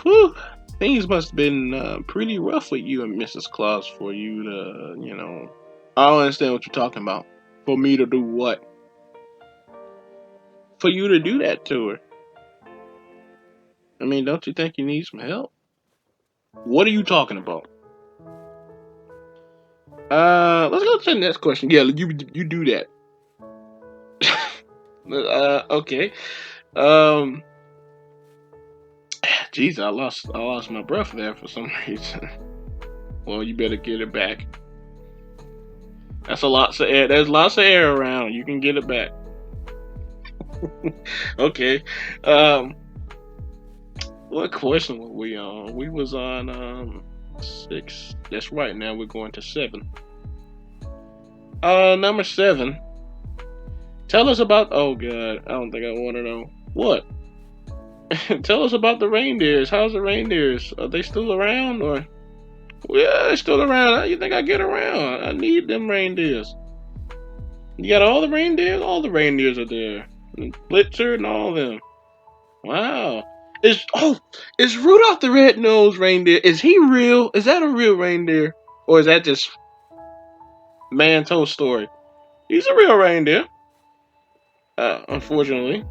whew, things must have been pretty rough with you and Mrs. Claus for you to, I don't understand what you're talking about. For me to do what? For you to do that to her. I mean, don't you think you need some help? What are you talking about? Let's go to the next question. Yeah, you do that. Okay. Jeez, I lost my breath there for some reason. Well, you better get it back. That's a lot of air. There's lots of air around. You can get it back. Okay. What question were we on? We was on 6. That's right. Now we're going to 7. Number 7. Tell us about. Oh God, I don't think I want to know what. Tell us about the reindeers. How's the reindeers? Are they still around or? Yeah, they're still around. How you think I get around? I need them reindeers. You got all the reindeers? All the reindeers are there. And Blitzer and all of them. Wow. Is Rudolph the Red-Nosed Reindeer? Is he real? Is that a real reindeer? Or is that just man told story? He's a real reindeer. Unfortunately.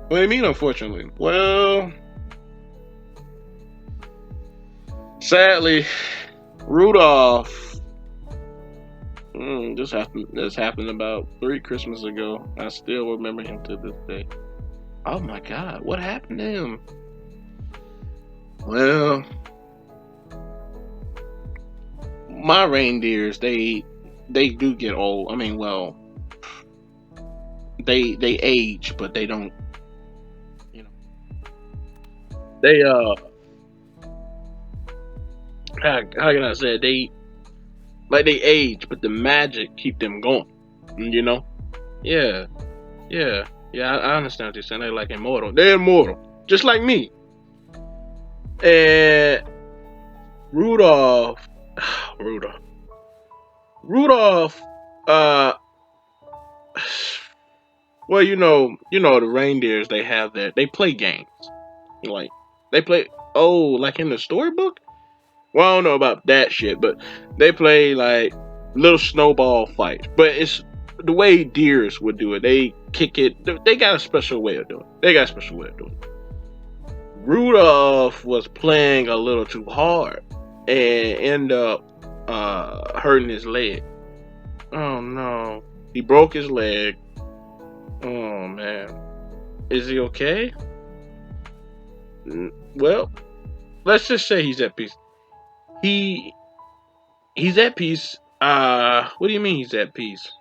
What do you mean, unfortunately? Well, sadly, Rudolph. This happened about 3 Christmases ago. I still remember him to this day. Oh my God, what happened to him? Well, my reindeers, they do get old. I mean, well, they age, but they don't. They how can I say it? They age, but the magic keep them going. Yeah. I understand what you're saying. They're like immortal. They're immortal, just like me. And Rudolph. Well, the reindeers. They have that. They play games. Like they play. Oh, like in the storybook. Well, I don't know about that shit, but they play like little snowball fights. But it's the way deers would do it. They kick it. They got a special way of doing it. Rudolph was playing a little too hard and ended up hurting his leg. Oh no. He broke his leg. Oh man. Is he okay? Well, let's just say he's at peace. He he's at peace. What do you mean he's at peace?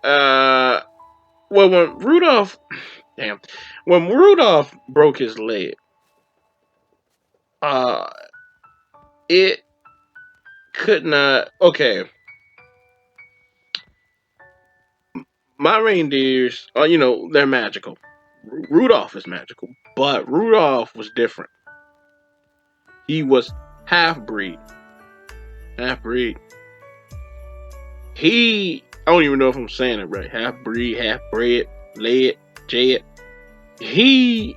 Uh, well, damn, when Rudolph broke his leg, uh, it could not. Okay, my reindeers, they're magical. Rudolph is magical, but Rudolph was different. He was half breed. Half breed. I don't even know if I'm saying it right. Half breed, half bred, led, jed. He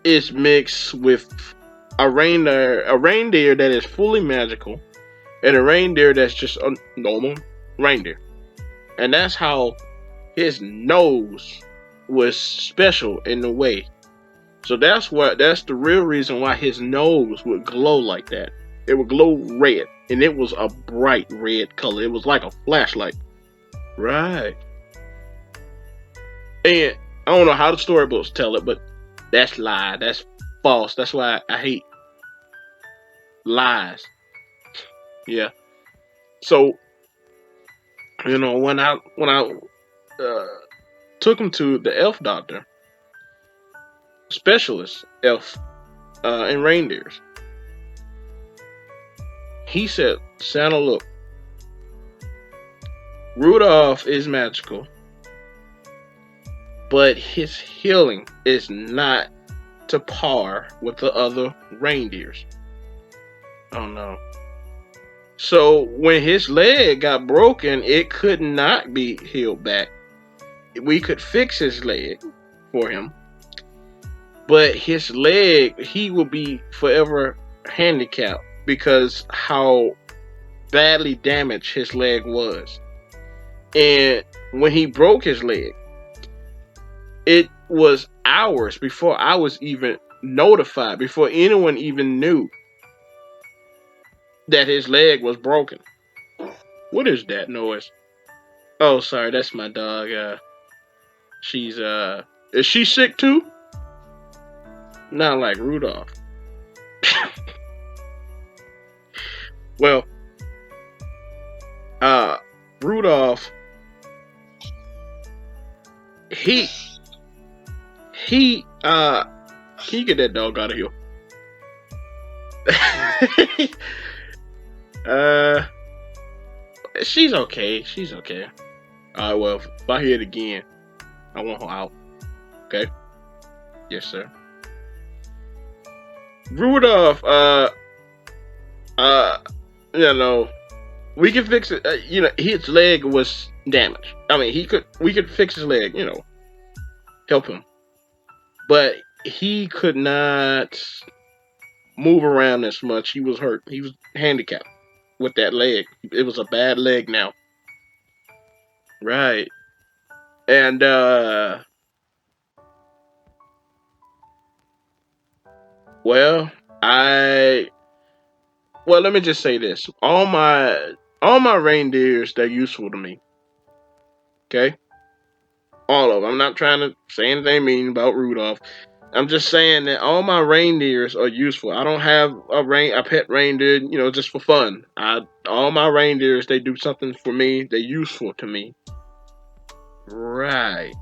is mixed with a reindeer that is fully magical, and a reindeer that's just a normal reindeer. And that's how his nose was special in a way. So that's the real reason why his nose would glow like that. It would glow red, and it was a bright red color. It was like a flashlight. Right. And I don't know how the storybooks tell it, but that's lie. That's false. That's why I hate lies. Yeah. So when I uh, took him to the elf doctor, specialist elf in reindeers, he said, "Santa, look, Rudolph is magical, but his healing is not to par with the other reindeers." Oh no. So when his leg got broken, it could not be healed back. We could fix his leg for him, but his leg, he will be forever handicapped because how badly damaged his leg was. And when he broke his leg, it was hours before I was even notified, before anyone even knew that his leg was broken. What is that noise? Oh, sorry, that's my dog. She's is she sick too? Not like Rudolph. Well, Rudolph, he can you get that dog out of here? uh, she's okay. She's okay. Alright, well, if I hear it again, I want her out. Okay? Yes, sir. Rudolph, uh, we can fix it. His leg was damaged. I mean, we could fix his leg, help him. But he could not move around as much. He was hurt. He was handicapped with that leg. It was a bad leg now. Right. And well, let me just say this. All my reindeers, they're useful to me. Okay? All of them. I'm not trying to say anything mean about Rudolph. I'm just saying that all my reindeers are useful. I don't have a pet reindeer, just for fun. All my reindeers, they do something for me. They're useful to me. Right.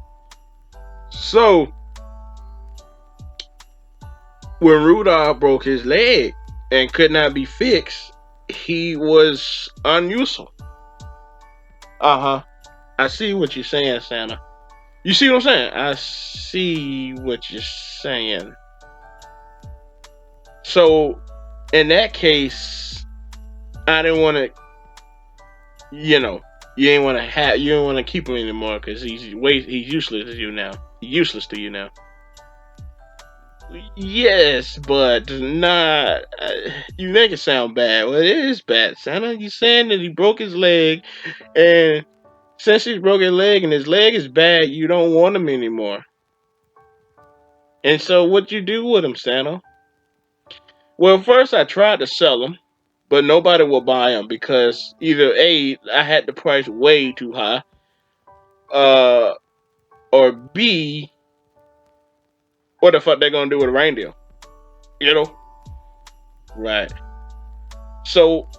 So when Rudolph broke his leg and could not be fixed, he was unuseful. Uh-huh. I see what you're saying, Santa. You see what I'm saying? I see what you're saying. So, in that case, I didn't want to, you didn't want to keep him anymore because he's useless to you now. Useless to you now. Yes, but not. You make it sound bad. Well, it is bad, Santa. You saying that he broke his leg, and since he broke his leg and his leg is bad, you don't want him anymore. And so, what you do with him, Santa? Well, first I tried to sell him, but nobody will buy him because either A, I had the price way too high, uh, or B, What the fuck they gonna do with a reindeer? You know? Right. So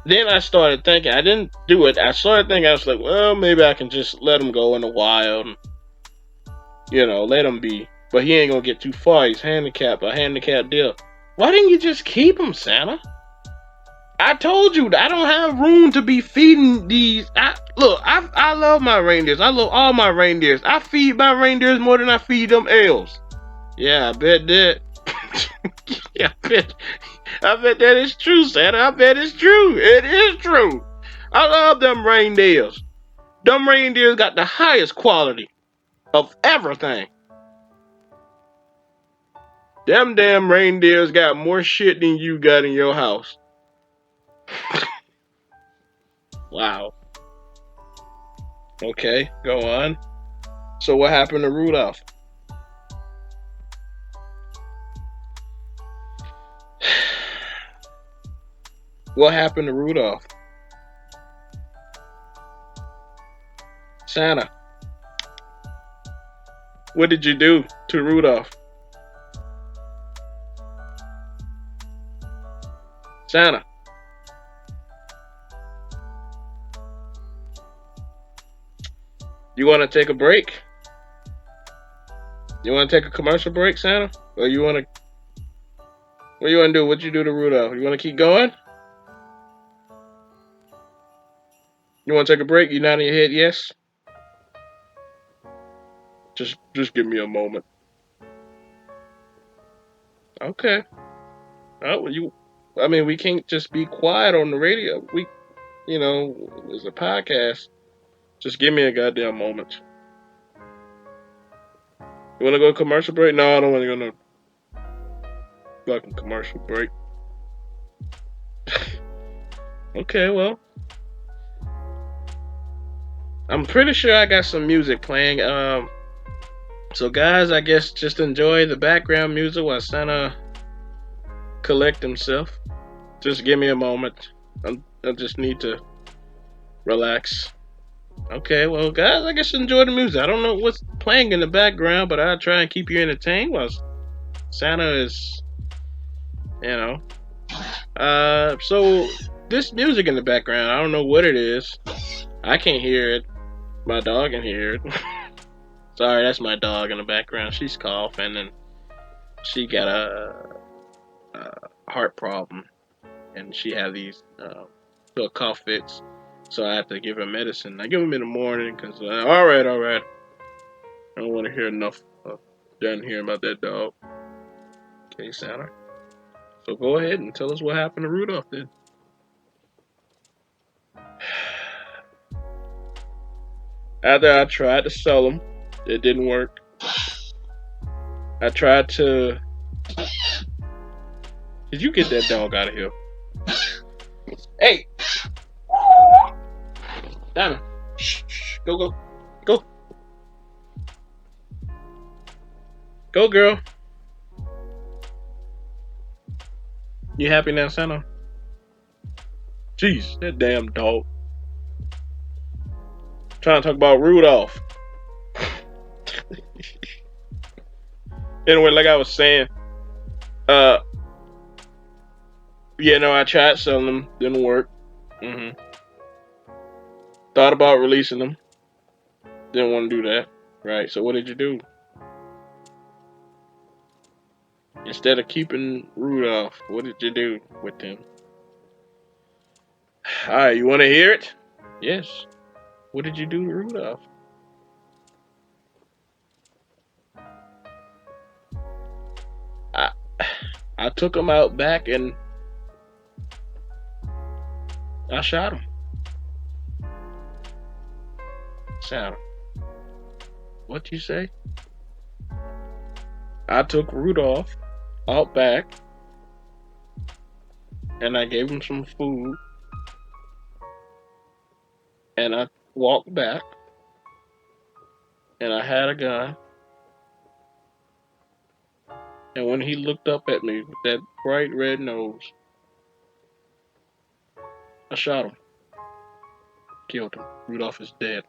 then I started thinking, I didn't do it. I started thinking, I was like, well, maybe I can just let him go in the wild and, let him be. But he ain't gonna get too far. He's handicapped, a handicapped deer. Why didn't you just keep him, Santa? I told you I don't have room to be feeding these. I love my reindeers. I love all my reindeers. I feed my reindeers more than I feed them elves. Yeah, I bet that. Yeah, I bet that is true, Santa. I bet it's true. It is true. I love them reindeers. Them reindeers got the highest quality of everything. Them damn reindeers got more shit than you got in your house. Wow. Okay, go on. So what happened to Rudolph? What happened to Rudolph? Santa. What did you do to Rudolph? Santa. You want to take a break? You want to take a commercial break, Santa? Or you want to... What you want to do? What you do to Rudolph? You want to keep going? You want to take a break? You nodding your head yes? Just give me a moment. Okay. Oh, we can't just be quiet on the radio. It's a podcast. Just give me a goddamn moment. You want to go commercial break? No, I don't want to go no fucking commercial break. Okay, well. I'm pretty sure I got some music playing. So guys, I guess just enjoy the background music while Santa collect himself. Just give me a moment. I just need to relax. Okay, well, guys, I guess enjoy the music. I don't know what's playing in the background, but I'll try and keep you entertained while Santa is, So this music in the background, I don't know what it is. I can't hear it. My dog can hear it. Sorry, that's my dog in the background. She's coughing and she got a heart problem, and she have these little cough fits. So I have to give her medicine. I give them in the morning because all right. I don't want to hear enough done hearing about that dog. Okay, Santa. So go ahead and tell us what happened to Rudolph then. After I tried to sell him, it didn't work. I tried to... Did you get that dog out of here? Hey! Diamond! Shh. Go. Go, girl. You happy now, Santa? Jeez, that damn dog. Trying to talk about Rudolph. Anyway, like I was saying, I tried selling them, didn't work. Thought about releasing them, didn't want to do that. Right, so what did you do? Instead of keeping Rudolph, what did you do with him? Alright, you want to hear it? Yes. What did you do to Rudolph? I took him out back and I shot him. Santa, what you say? I took Rudolph out back and I gave him some food and I walked back and I had a gun, and when he looked up at me with that bright red nose, I shot him. Killed him. Rudolph is dead.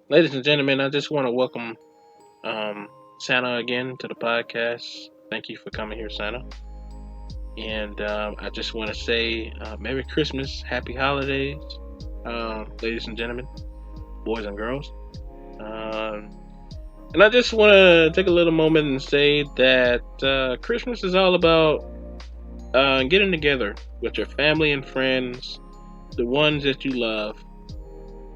Ladies and gentlemen, I just want to welcome Santa again to the podcast. Thank you for coming here, Santa. And I just want to say Merry Christmas, Happy Holidays, ladies and gentlemen, boys and girls. Um, and I just want to take a little moment and say that Christmas is all about getting together with your family and friends, the ones that you love,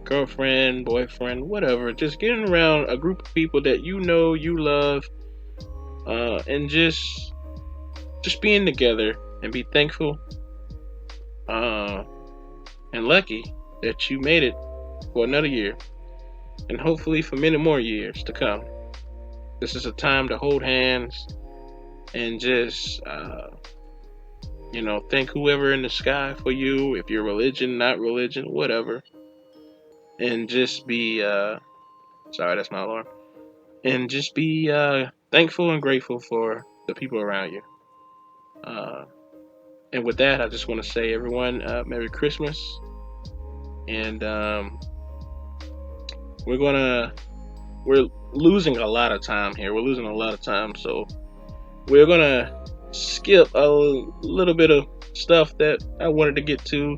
girlfriend, boyfriend, whatever. Just getting around a group of people that you know you love, and just being together and be thankful uh, and lucky that you made it for another year and hopefully for many more years to come. This is a time to hold hands and just thank whoever in the sky for you, if you're religion, not religion, whatever, and just be sorry, that's my alarm, and just be thankful and grateful for the people around you. uh, and with that, I just want to say everyone Merry Christmas, and we're losing a lot of time here. We're losing a lot of time, so we're gonna skip a little bit of stuff that I wanted to get to.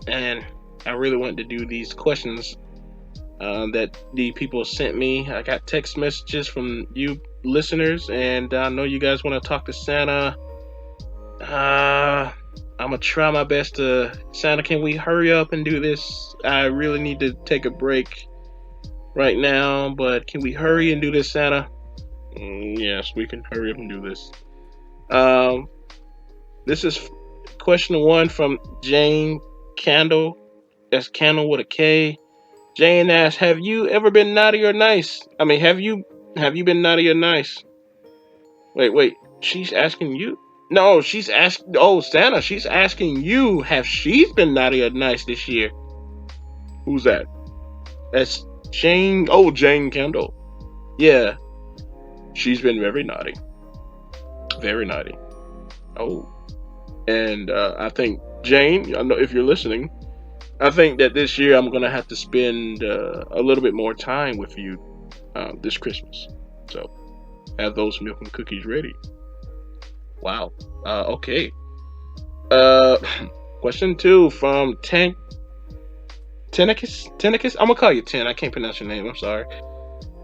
And I really wanted to do these questions that the people sent me. I got text messages from you listeners, and I know you guys want to talk to Santa. I'm gonna try my best to. Santa, can we hurry up and do this? I really need to take a break right now, but can we hurry and do this, Santa? Yes, we can hurry up and do this. This is question one from Jane Candle. That's Candle with a K. Jane asks, "Have you ever been naughty or nice? I mean, have you been naughty or nice?" Wait. She's asking you? No, she's asking. Oh, Santa, she's asking you. Have she been naughty or nice this year? Who's that? That's Jane. Oh, Jane Kendall. Yeah, she's been very naughty. Very naughty. Oh, and I think Jane. I know if you're listening. I think that this year I'm gonna have to spend a little bit more time with you this Christmas. So have those milk and cookies ready. Wow. Okay. Uh, question two from Tenicus. I'm gonna call you Ten. I can't pronounce your name. I'm sorry.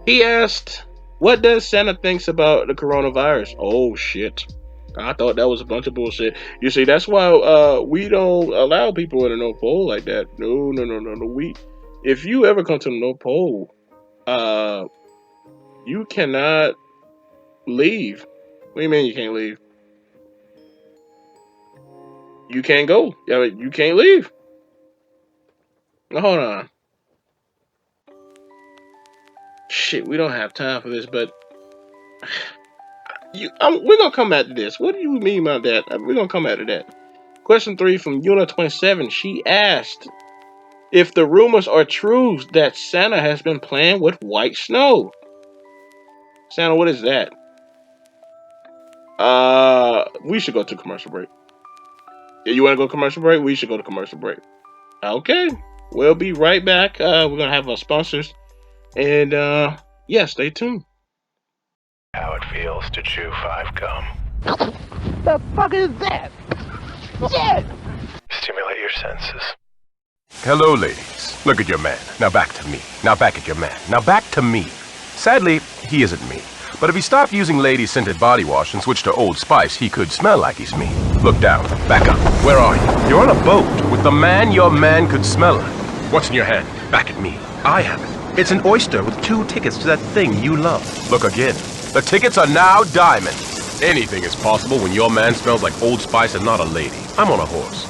He asked, "What does Santa thinks about the coronavirus?" Oh shit! I thought that was a bunch of bullshit. You see, that's why we don't allow people in the North Pole like that. No. If you ever come to the North Pole, uh, you cannot leave. What do you mean you can't leave? You can't go. Yeah, you can't leave. Now, hold on. Shit, we don't have time for this, but we're gonna come back to this. What do you mean by that? We're gonna come back to that. Question three from Yuna27. She asked if the rumors are true that Santa has been playing with white snow. Santa, what is that? We should go to commercial break. Yeah, you want to go commercial break? We should go to commercial break. Okay, we'll be right back. We're gonna have our sponsors, and yeah, stay tuned. How it feels to chew 5 gum. The fuck is that? Shit! Stimulate your senses. Hello, ladies. Look at your man. Now back to me. Now back at your man. Now back to me. Sadly, he isn't me. But if he stopped using lady-scented body wash and switched to Old Spice, he could smell like he's me. Look down. Back up. Where are you? You're on a boat with the man your man could smell like. What's in your hand? Back at me. I have it. It's an oyster with 2 tickets to that thing you love. Look again. The tickets are now diamonds. Anything is possible when your man smells like Old Spice and not a lady. I'm on a horse.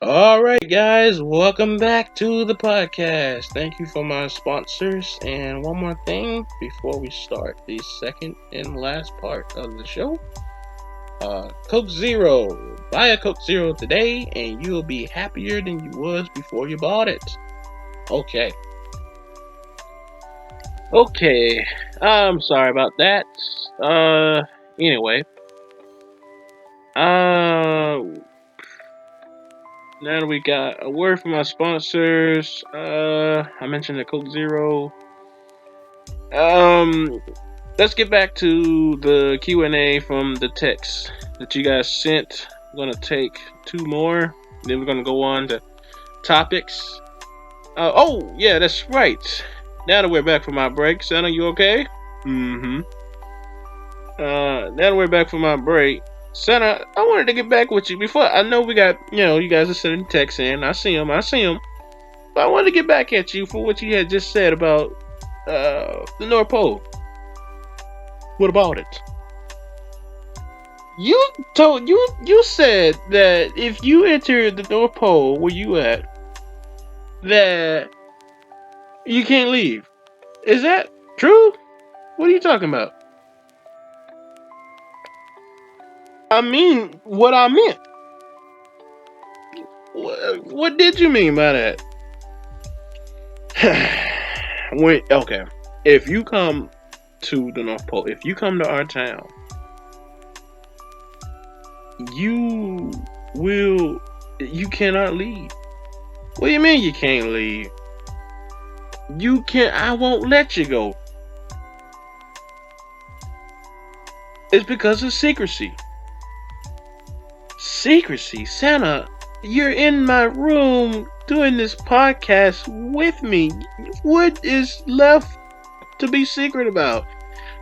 Alright guys, welcome back to the podcast. Thank you for my sponsors. And one more thing before we start the second and last part of the show. Coke Zero. Buy a Coke Zero today and you'll be happier than you was before you bought it. Okay. I'm sorry about that. Anyway. now that we got a word from our sponsors, I mentioned the Coke Zero. Let's get back to the Q&A from the text that you guys sent. I'm gonna take 2 more, then we're gonna go on to topics. Oh, yeah, that's right. Now that we're back from our break, Santa, you okay? Mm-hmm. Now that we're back from our break, Santa, I wanted to get back with you before. I know we got, you guys are sending texts in. I see them. But I wanted to get back at you for what you had just said about the North Pole. What about it? You said that if you entered the North Pole where you at, that you can't leave. Is that true? What are you talking about? I mean what I meant. What did you mean by that? Okay. If you come to the North Pole, if you come to our town, you cannot leave. What do you mean you can't leave? I won't let you go. It's because of secrecy. Secrecy? Santa, you're in my room doing this podcast with me. What is left to be secret about?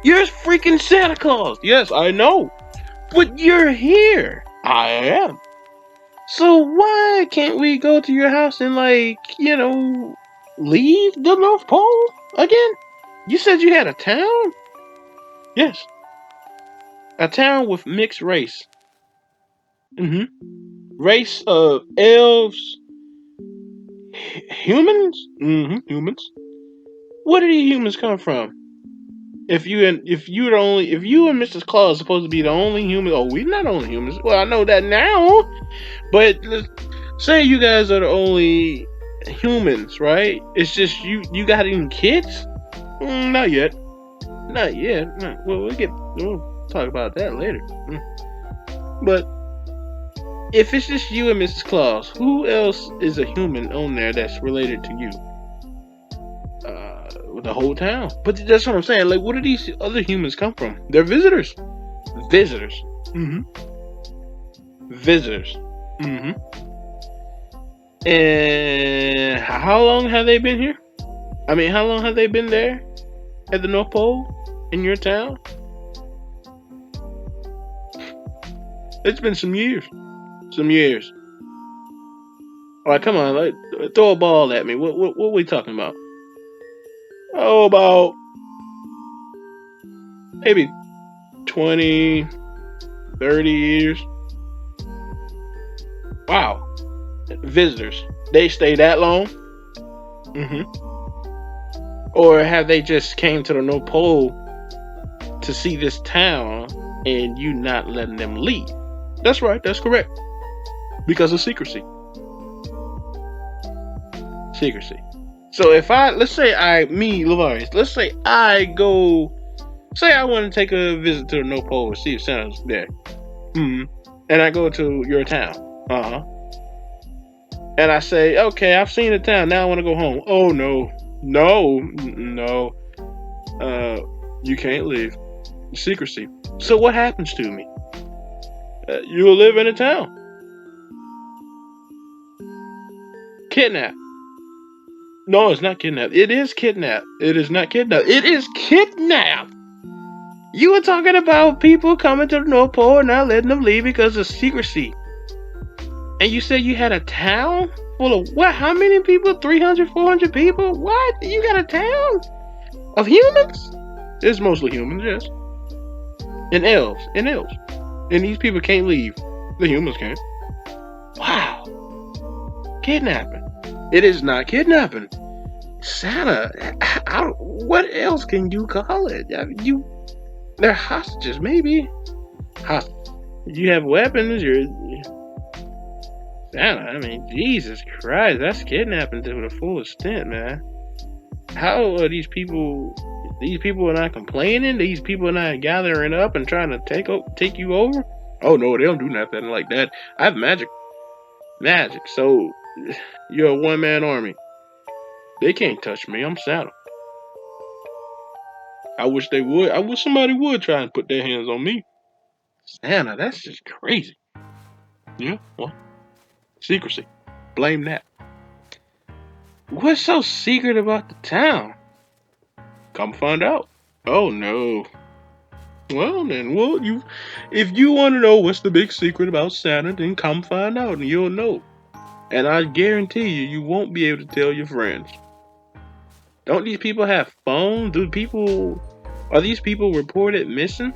You're freaking Santa Claus. Yes, I know. But you're here. I am. So why can't we go to your house and leave the North Pole again? You said you had a town? Yes. A town with mixed race. Race of elves, humans? Humans. Where do the humans come from? If you and Mrs. Claus are supposed to be the only human, we're not only humans. Well, I know that now, but let's say you guys are the only humans, right? It's just you. You got any kids? Not yet. Not yet. Well, we'll talk about that later. But if it's just you and Mrs. Claus, who else is a human on there that's related to you? The whole town. But that's what I'm saying. Like, where do these other humans come from? They're visitors. Visitors. Visitors. And how long have they been here? I mean, how long have they been there at the North Pole in your town? It's been some years. Some years. All right, come on. Throw a ball at me. What are we talking about? Oh, about maybe 20, 30 years. Wow. Visitors. They stay that long? Or have they just came to the North Pole to see this town and you not letting them leave? That's right. That's correct. Because of secrecy. Secrecy. So if let's say Lavarius, let's say I want to take a visit to the North Pole and see if Santa's there. And I go to your town. And I say, okay, I've seen the town, now I want to go home. Oh, no. You can't leave. Secrecy. So what happens to me? You'll live in a town. Kidnap. No, it's not kidnap. It is kidnap. It is not kidnap. It is kidnap. You were talking about people coming to the North Pole and not letting them leave because of secrecy. And you said you had a town full of what? How many people? 300, 400 people? What? You got a town of humans? It's mostly humans, yes. And elves. And these people can't leave. The humans can't. Wow. Kidnapping. It is not kidnapping. Santa, what else can you call it? They're hostages, maybe. Hostages. You have weapons, Santa, I mean, Jesus Christ, that's kidnapping to the full extent, man. How are these people are not complaining? These people are not gathering up and trying to take you over? Oh no, they don't do nothing like that. I have magic. Magic. So you're a one-man army. They can't touch me. I'm Santa. I wish they would. I wish somebody would try and put their hands on me. Santa, that's just crazy. Yeah, well, secrecy. Blame that. What's so secret about the town? Come find out. Oh no. Well then, if you want to know what's the big secret about Santa, then come find out and you'll know. And I guarantee you won't be able to tell your friends. Don't these people have phones? Are these people reported missing?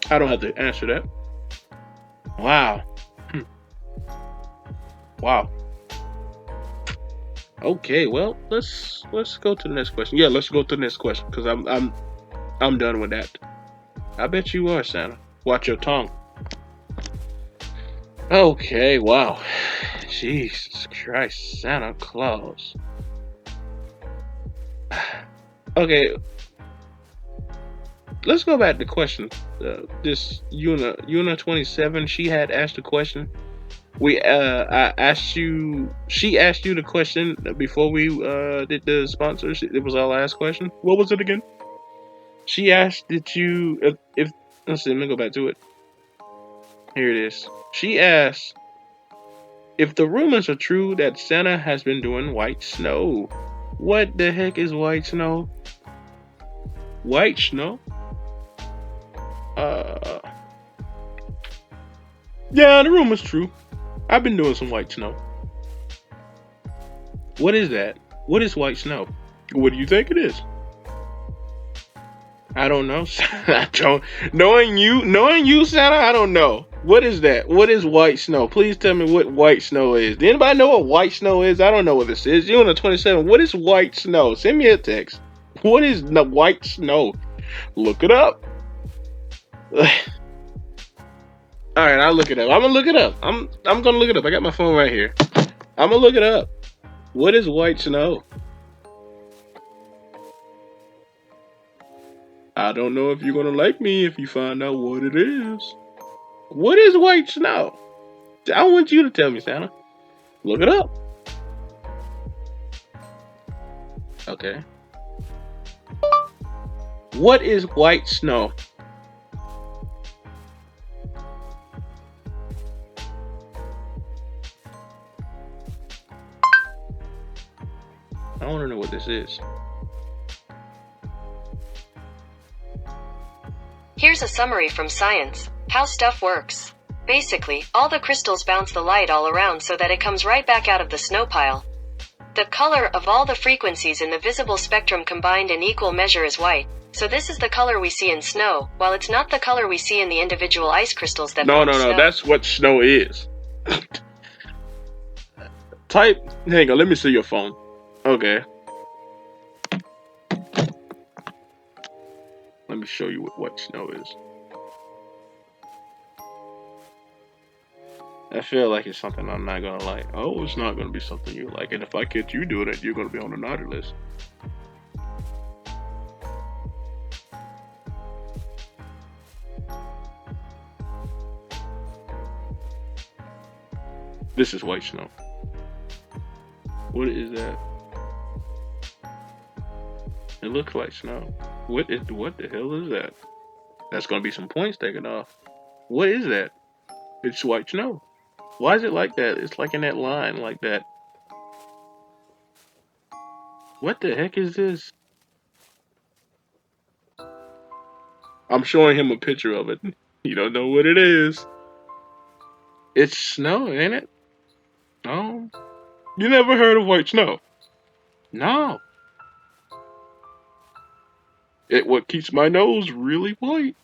I don't have to answer that. Wow. Wow. Okay, well, let's go to the next question. Yeah, let's go to the next question because I'm done with that. I bet you are, Santa. Watch your tongue. Okay, wow. Jesus Christ, Santa Claus. Okay, let's go back to the question. This Yuna 27, she had asked a question. I asked you. She asked you the question before we did the sponsors. It was our last question. What was it again? She asked that you if let's see. Let me go back to it. Here it is. She asked if the rumors are true that Santa has been doing white snow. What the heck is white snow? White snow? Yeah, the rumor's true. I've been doing some white snow. What is that? What is white snow? What do you think it is? I don't know. I don't. Knowing you, Santa, I don't know. What is that? What is white snow? Please tell me what white snow is. Does anybody know what white snow is? I don't know what this is. You're on the 27. What is white snow? Send me a text. What is the white snow? Look it up. All right, I'll look it up. I'm gonna look it up. I'm gonna look it up. I got my phone right here. I'm gonna look it up. What is white snow? I don't know if you're gonna like me if you find out what it is. What is white snow? I want you to tell me, Santa. Look it up. Okay. What is white snow? I want to know what this is. Here's a summary from science. How stuff works. Basically, all the crystals bounce the light all around so that it comes right back out of the snow pile. The color of all the frequencies in the visible spectrum combined in equal measure is white. So this is the color we see in snow, while it's not the color we see in the individual ice crystals that form snow. No, that's what snow is. Hang on, let me see your phone. Okay. Let me show you what white snow is. I feel like it's something I'm not gonna like. Oh, it's not gonna be something you like. And if I catch you doing it, you're gonna be on the naughty list. This is white snow. What is that? It looks like snow. What the hell is that? That's gonna be some points taken off. What is that? It's white snow. Why is it like that? It's like in that line like that. What the heck is this? I'm showing him a picture of it. You don't know what it is. It's snow, ain't it? No. You never heard of white snow? No. What keeps my nose really white.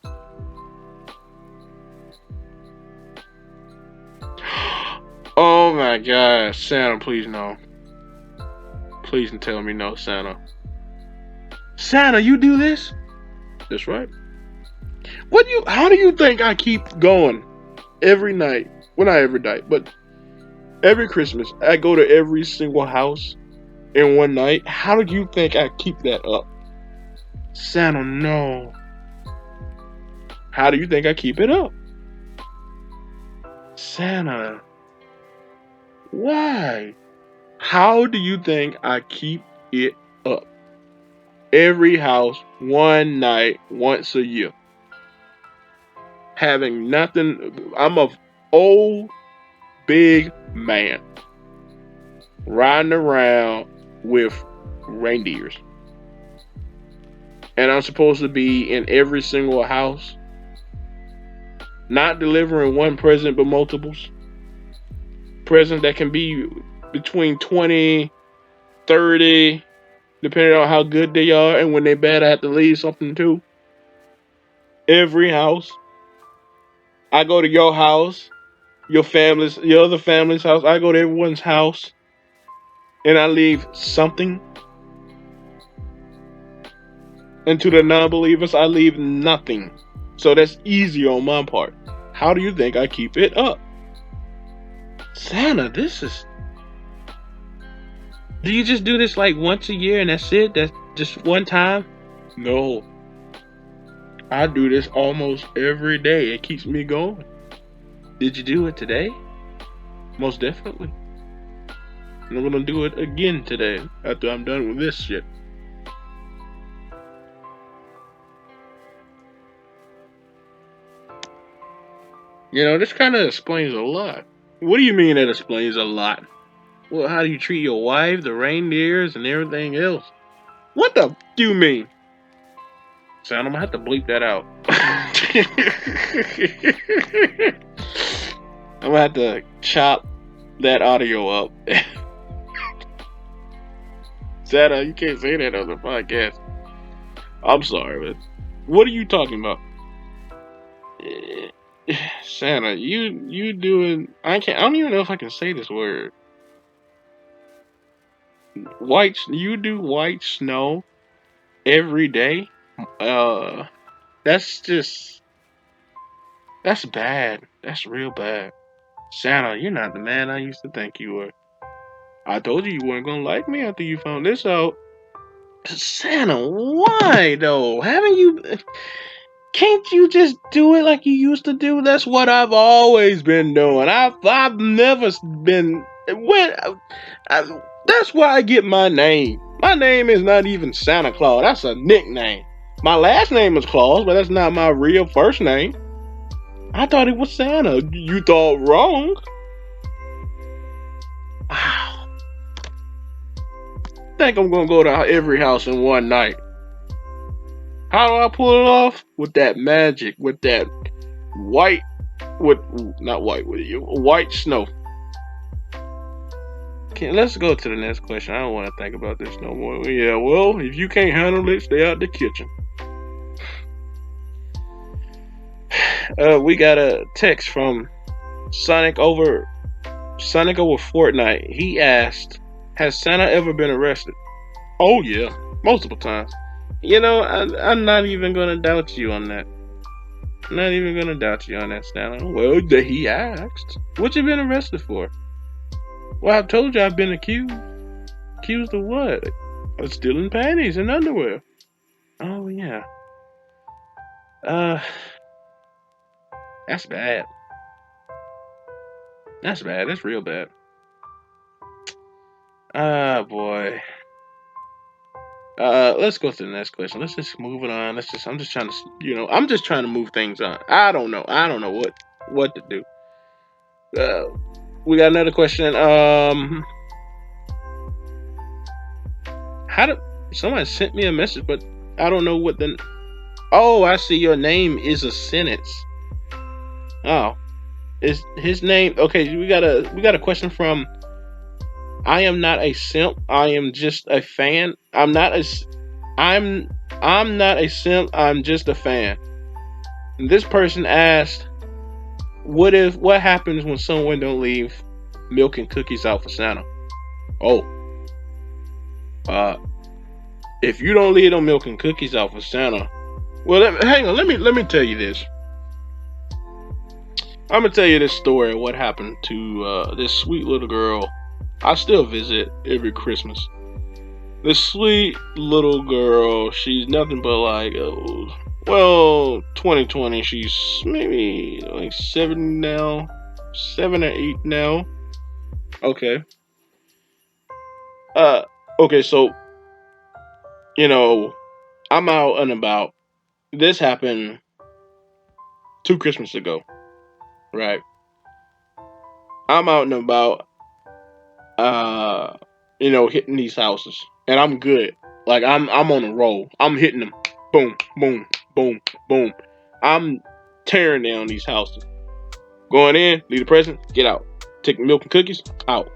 Oh my God, Santa, please no. Please tell me no, Santa. Santa, you do this? That's right. How do you think I keep going every night? Well, not every night, but every Christmas, I go to every single house in one night. How do you think I keep that up? Santa, no. How do you think I keep it up? Santa, why? How do you think I keep it up? Every house, one night, once a year. Having nothing. I'm a old, big man. Riding around with reindeers. And I'm supposed to be in every single house. Not delivering one present, but multiples. Presents that can be between 20, 30, depending on how good they are. And when they're bad, I have to leave something too. Every house. I go to your house, your other family's house. I go to everyone's house. And I leave something. And to the non-believers, I leave nothing. So that's easy on my part. How do you think I keep it up? Santa, this is... Do you just do this like once a year and that's it? That's just one time? No. I do this almost every day. It keeps me going. Did you do it today? Most definitely. And I'm gonna do it again today after I'm done with this shit. You know, this kind of explains a lot. What do you mean that explains a lot? Well, how do you treat your wife, the reindeers, and everything else? What the f do you mean? So I'm gonna have to bleep that out. I'm gonna have to chop that audio up. Santa, you can't say that on the podcast. I'm sorry, but what are you talking about? Santa, you doing? I don't even know if I can say this word. You do white snow every day? That's bad. That's real bad. Santa, you're not the man I used to think you were. I told you weren't gonna like me after you found this out. Santa, why though? Can't you just do it like you used to do? That's what I've always been doing. I've never been that's where I get my name. My name is not even Santa Claus. That's a nickname. My last name is Claus, but that's not my real first name. I thought it was Santa. You thought wrong. Wow. Think I'm gonna go to every house in one night. How do I pull it off? With that magic, with that white snow. Okay, let's go to the next question. I don't want to think about this no more. Yeah, well, if you can't handle it, stay out the kitchen. We got a text from Sonic over Fortnite. He asked, "Has Santa ever been arrested?" Oh yeah, multiple times. You know, I'm not even gonna doubt you on that. I'm not even gonna doubt you on that, Santa. Well, he asked, "What you been arrested for?" Well, I told you I've been accused. Accused of what? Of stealing panties and underwear. Oh yeah. That's bad. That's bad. That's real bad. Ah, boy. Let's go to the next question. Let's just move it on. I'm just trying to move things on. I don't know what to do. We got another question. Someone sent me a message, but I don't know what oh, I see your name is a sentence. Oh, is his name? Okay, we got a question from. I am not a simp. I am just a fan. I'm not a simp. I'm just a fan. And this person asked, what happens when someone don't leave milk and cookies out for Santa? Oh. If you don't leave them milk and cookies out for Santa, well, hang on. Let me tell you this. I'm gonna tell you this story of what happened to this sweet little girl. I still visit every Christmas. This sweet little girl, she's nothing but like, 2020, she's maybe like 7 now. 7 or 8 now. Okay. Okay, so, I'm out and about. This happened 2 Christmas ago, right? I'm out and about, hitting these houses, and I'm good. Like I'm on a roll. I'm hitting them, boom, boom, boom, boom. I'm tearing down these houses. Going in, leave the present, get out. Take milk and cookies, out.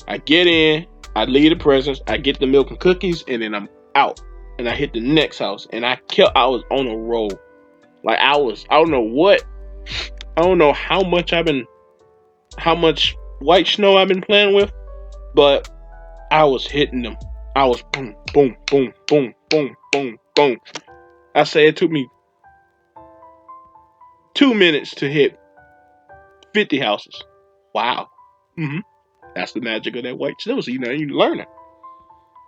I get in, I leave the presents, I get the milk and cookies, and then I'm out. And I hit the next house, and I was on a roll. Like I don't know what, I don't know how much white snow I've been playing with, but I was hitting them. I was boom, boom, boom, boom, boom, boom, boom. I say it took me 2 minutes to hit 50 houses. Wow. That's the magic of that white snow. So, you learn it.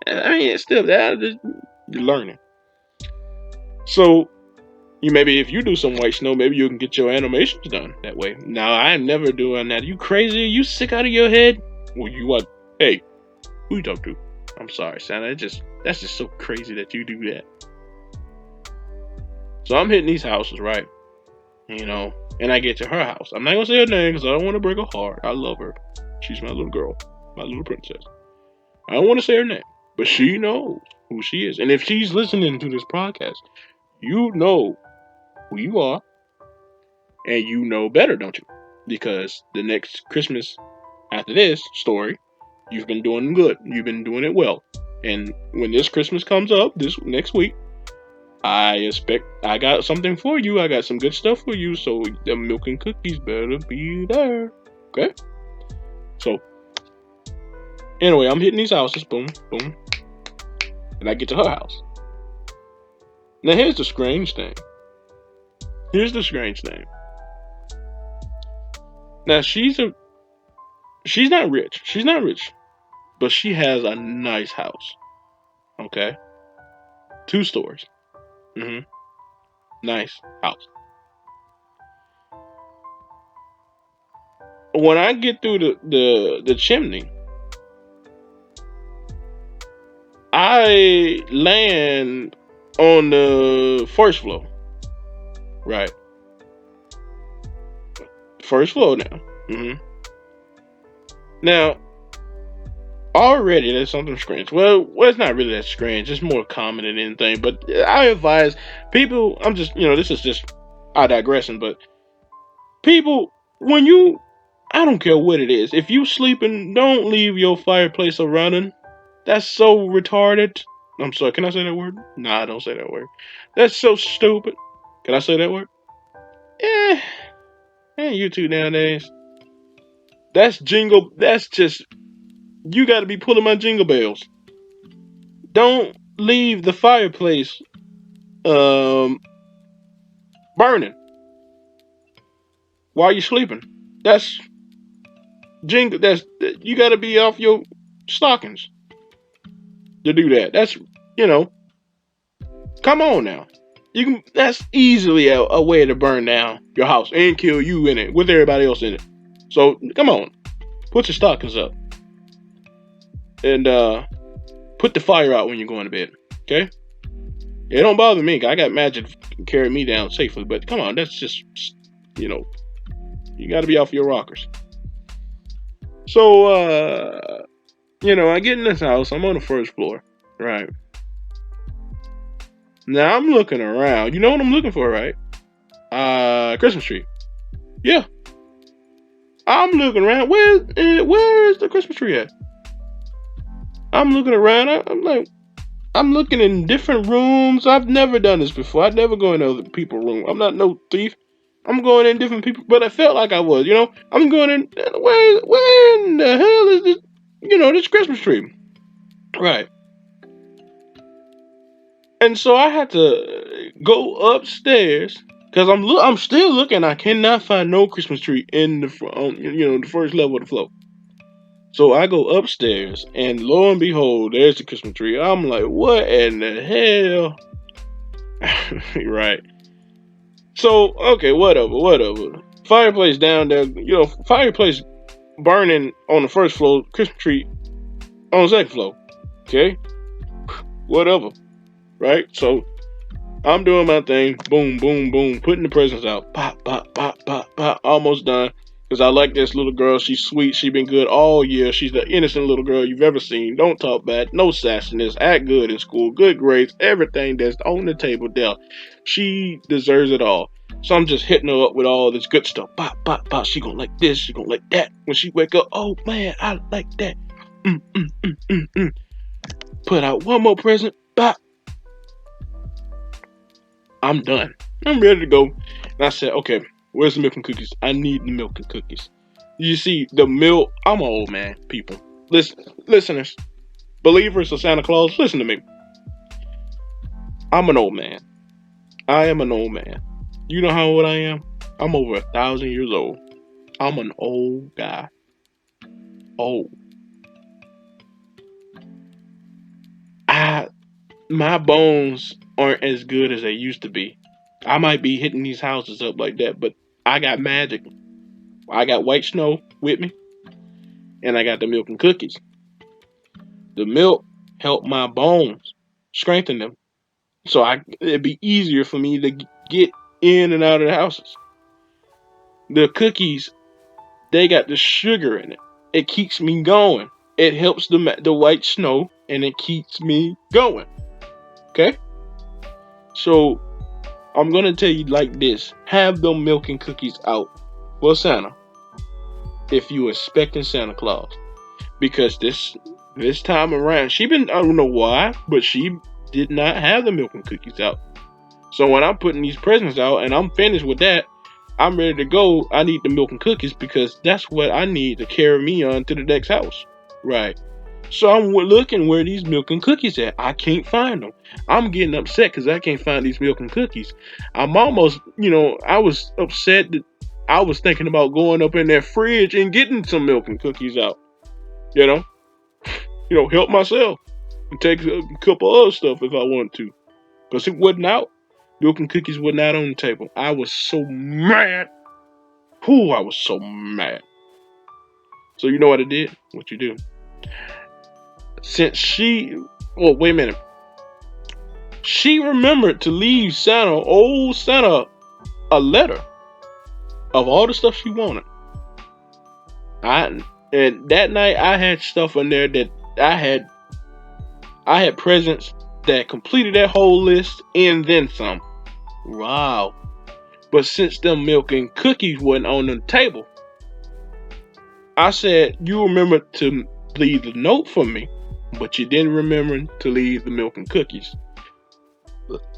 I mean, it's still that you're learning. So, maybe if you do some white snow, maybe you can get your animations done that way. Now, I ain't never doing that. You crazy? You sick out of your head? Well, you what? Hey, who you talk to? I'm sorry, Santa. That's just so crazy that you do that. So I'm hitting these houses, right? And I get to her house. I'm not gonna say her name because I don't want to break her heart. I love her. She's my little girl, my little princess. I don't want to say her name, but she knows who she is. And if she's listening to this podcast, you know who you are, and you know better, don't you? Because the next Christmas after this story, you've been doing good. You've been doing it well. And when this Christmas comes up, this next week, I expect I got something for you. I got some good stuff for you. So the milk and cookies better be there. Okay? So, anyway, I'm hitting these houses. Boom, boom. And I get to her house. Now, here's the strange thing. Now, she's not rich. She's not rich. But she has a nice house. Okay? 2 stories. Nice house. When I get through the chimney, I land on the first floor. Right. First floor now. Now, already there's something strange. Well, it's not really that strange. It's more common than anything. But I advise people, this is just, I digressing, but people, I don't care what it is. If you sleeping, don't leave your fireplace running. That's so retarded. I'm sorry, can I say that word? Nah, don't say that word. That's so stupid. Can I say that word? YouTube nowadays. That's just, you gotta be pulling my jingle bells. Don't leave the fireplace burning while you're sleeping. You gotta be off your stockings to do that. That's, come on now. That's easily a way to burn down your house and kill you in it with everybody else in it. So come on, put your stockings up and put the fire out when you're going to bed. Okay? It don't bother me. I got magic to carry me down safely. But come on, that's just, you got to be off your rockers. So I get in this house. I'm on the first floor, right? Now I'm looking around. You know what I'm looking for, right? Christmas tree. Yeah. I'm looking around. Where is the Christmas tree at? I'm looking around. I'm looking in different rooms. I've never done this before. I'd never go in other people's room. I'm not no thief. I'm going in different people, but I felt like I was. I'm going in. Where in the hell is this? This Christmas tree, right? And so I had to go upstairs because I'm still looking. I cannot find no Christmas tree in the the first level of the floor. So I go upstairs, and lo and behold, there's the Christmas tree. I'm like, what in the hell? Right. So okay, whatever. Fireplace down there, fireplace burning on the first floor, Christmas tree on the second floor. Okay? Whatever. Right? So I'm doing my thing. Boom, boom, boom. Putting the presents out. Pop, pop, pop, pop, pop. Almost done. Because I like this little girl. She's sweet. She's been good all year. She's the innocent little girl you've ever seen. Don't talk bad. No sassiness. Act good in school. Good grades. Everything that's on the table there. She deserves it all. So I'm just hitting her up with all this good stuff. Pop, pop, pop. She gonna like this. She gonna like that. When she wake up, oh man, I like that. Put out one more present. Pop. I'm done. I'm ready to go. And I said, okay, where's the milk and cookies? I need the milk and cookies. You see, the milk, I'm an old man, people. Listeners, believers of Santa Claus, listen to me. I'm an old man. I am an old man. You know how old I am? I'm over 1,000 years old. I'm an old guy. Old. My bones aren't as good as they used to be. I might be hitting these houses up like that, but I got magic. I got white snow with me, and I got the milk and cookies. The milk helped my bones, strengthen them, so it'd be easier for me to get in and out of the houses. The cookies, they got the sugar in it. It keeps me going. It helps the white snow, and it keeps me going. Okay? So, I'm going to tell you like this. Have them milk and cookies out for Santa if you expecting Santa Claus. Because this time around, I don't know why, but she did not have the milk and cookies out. So when I'm putting these presents out and I'm finished with that, I'm ready to go. I need the milk and cookies because that's what I need to carry me on to the next house. Right. So I'm looking where these milk and cookies at. I can't find them. I'm getting upset because I can't find these milk and cookies. I'm almost, I was upset that I was thinking about going up in that fridge and getting some milk and cookies out. Help myself and take a couple other stuff if I want to. Because it wasn't out. Milk and cookies were not on the table. I was so mad. I was so mad. So you know what I did? What you do? Since wait a minute. She remembered to leave old Santa, a letter of all the stuff she wanted. And that night I had stuff in there that I had presents that completed that whole list and then some. Wow. But since them milk and cookies wasn't on the table, I said, you remember to leave the note for me, but you didn't remember to leave the milk and cookies.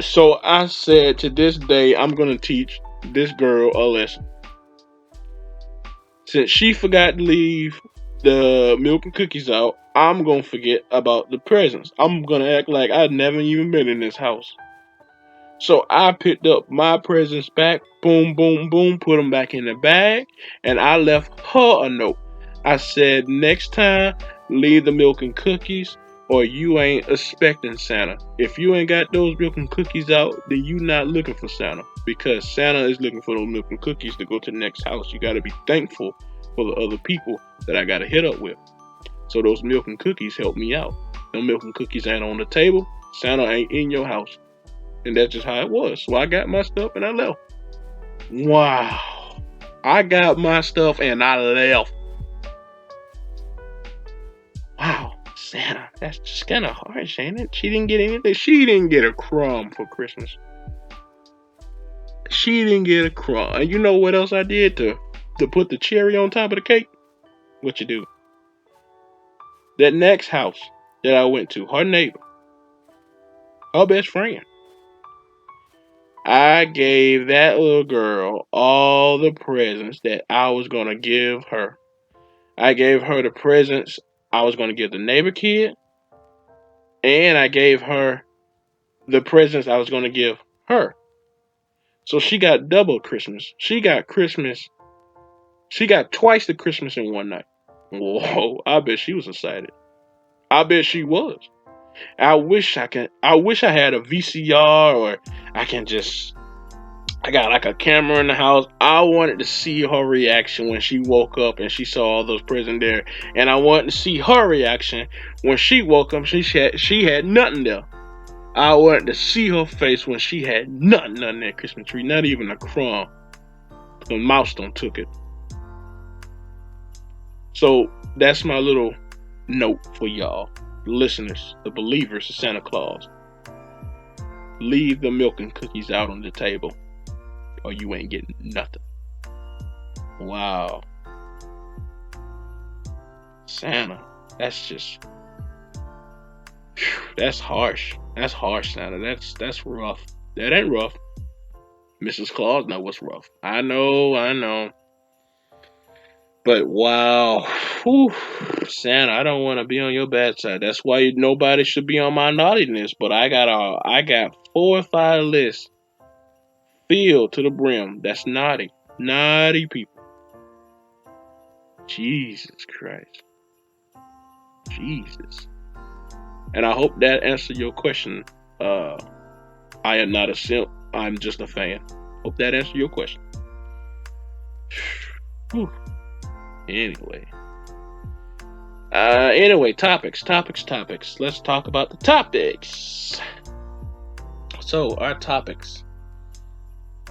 So I said, to this day, I'm going to teach this girl a lesson. Since she forgot to leave the milk and cookies out, I'm going to forget about the presents. I'm going to act like I'd never even been in this house. So I picked up my presents back, boom, boom, boom, put them back in the bag, and I left her a note. I said, next time, leave the milk and cookies, or you ain't expecting Santa. If you ain't got those milk and cookies out, then you not looking for Santa, because Santa is looking for those milk and cookies to go to the next house. You got to be thankful for the other people that I got to hit up with. So those milk and cookies help me out. Them milk and cookies ain't on the table. Santa ain't in your house. And that's just how it was. So I got my stuff and I left. Wow. I got my stuff and I left. Wow. Santa, that's just kind of harsh, ain't it? She didn't get anything. She didn't get a crumb for Christmas. She didn't get a crumb. And you know what else I did to put the cherry on top of the cake? What you do? That next house that I went to, her neighbor, her best friend, I gave that little girl all the presents that I was going to give her. I gave her the presents I was going to give the neighbor kid. And I gave her the presents I was going to give her. So she got double Christmas. She got Christmas. She got twice the Christmas in one night. Whoa, I bet she was excited. I bet she was. I wish I had a VCR, or I I got like a camera in the house. I wanted to see her reaction when she woke up and she saw all those presents there, and I wanted to see her reaction when she woke up. She had nothing there. I wanted to see her face when she had nothing on that Christmas tree, not even a crumb. The mouse done took it. So that's my little note for y'all, listeners, the believers of Santa Claus. Leave the milk and cookies out on the table, or you ain't getting nothing. Wow. Santa, that's harsh. That's harsh, Santa. That's rough. That ain't rough. Mrs. Claus know what's rough. I know. But wow. Whew. Santa, I don't want to be on your bad side. That's why nobody should be on my naughtiness. But I got 4 or 5 lists filled to the brim. That's naughty. Naughty people. Jesus Christ. Jesus. And I hope that answered your question. I am not a simp. I'm just a fan. Hope that answered your question. Whew. Anyway, topics. Let's talk about the topics. So, our topics.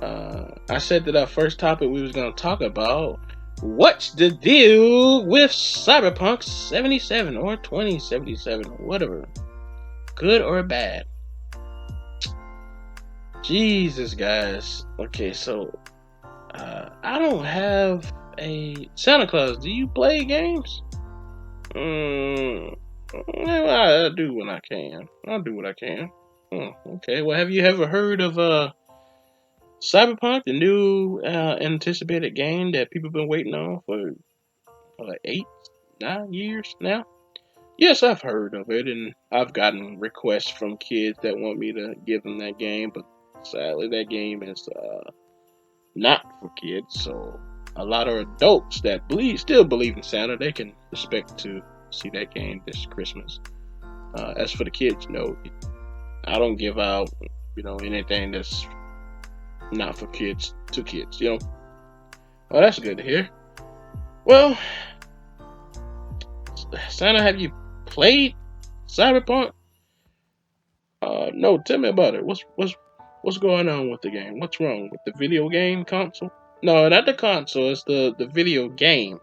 I said that our first topic we was going to talk about, what's the deal with Cyberpunk 77 or 2077, whatever. Good or bad? Jesus, guys. Okay, so I don't have a Santa Claus. Do you play games? I do when I can. I'll do what I can. Okay. Well, have you ever heard of Cyberpunk, the new anticipated game that people have been waiting on for 8, 9 years now? Yes, I've heard of it, and I've gotten requests from kids that want me to give them that game, but sadly, that game is not for kids. So a lot of adults that still believe in Santa, they can expect to see that game this Christmas. As for the kids, no, I don't give out, anything that's not for kids to kids. Well, that's good to hear. Well, Santa, have you played Cyberpunk? No, tell me about it. What's going on with the game? What's wrong with the video game console? No, not the console. It's the video game.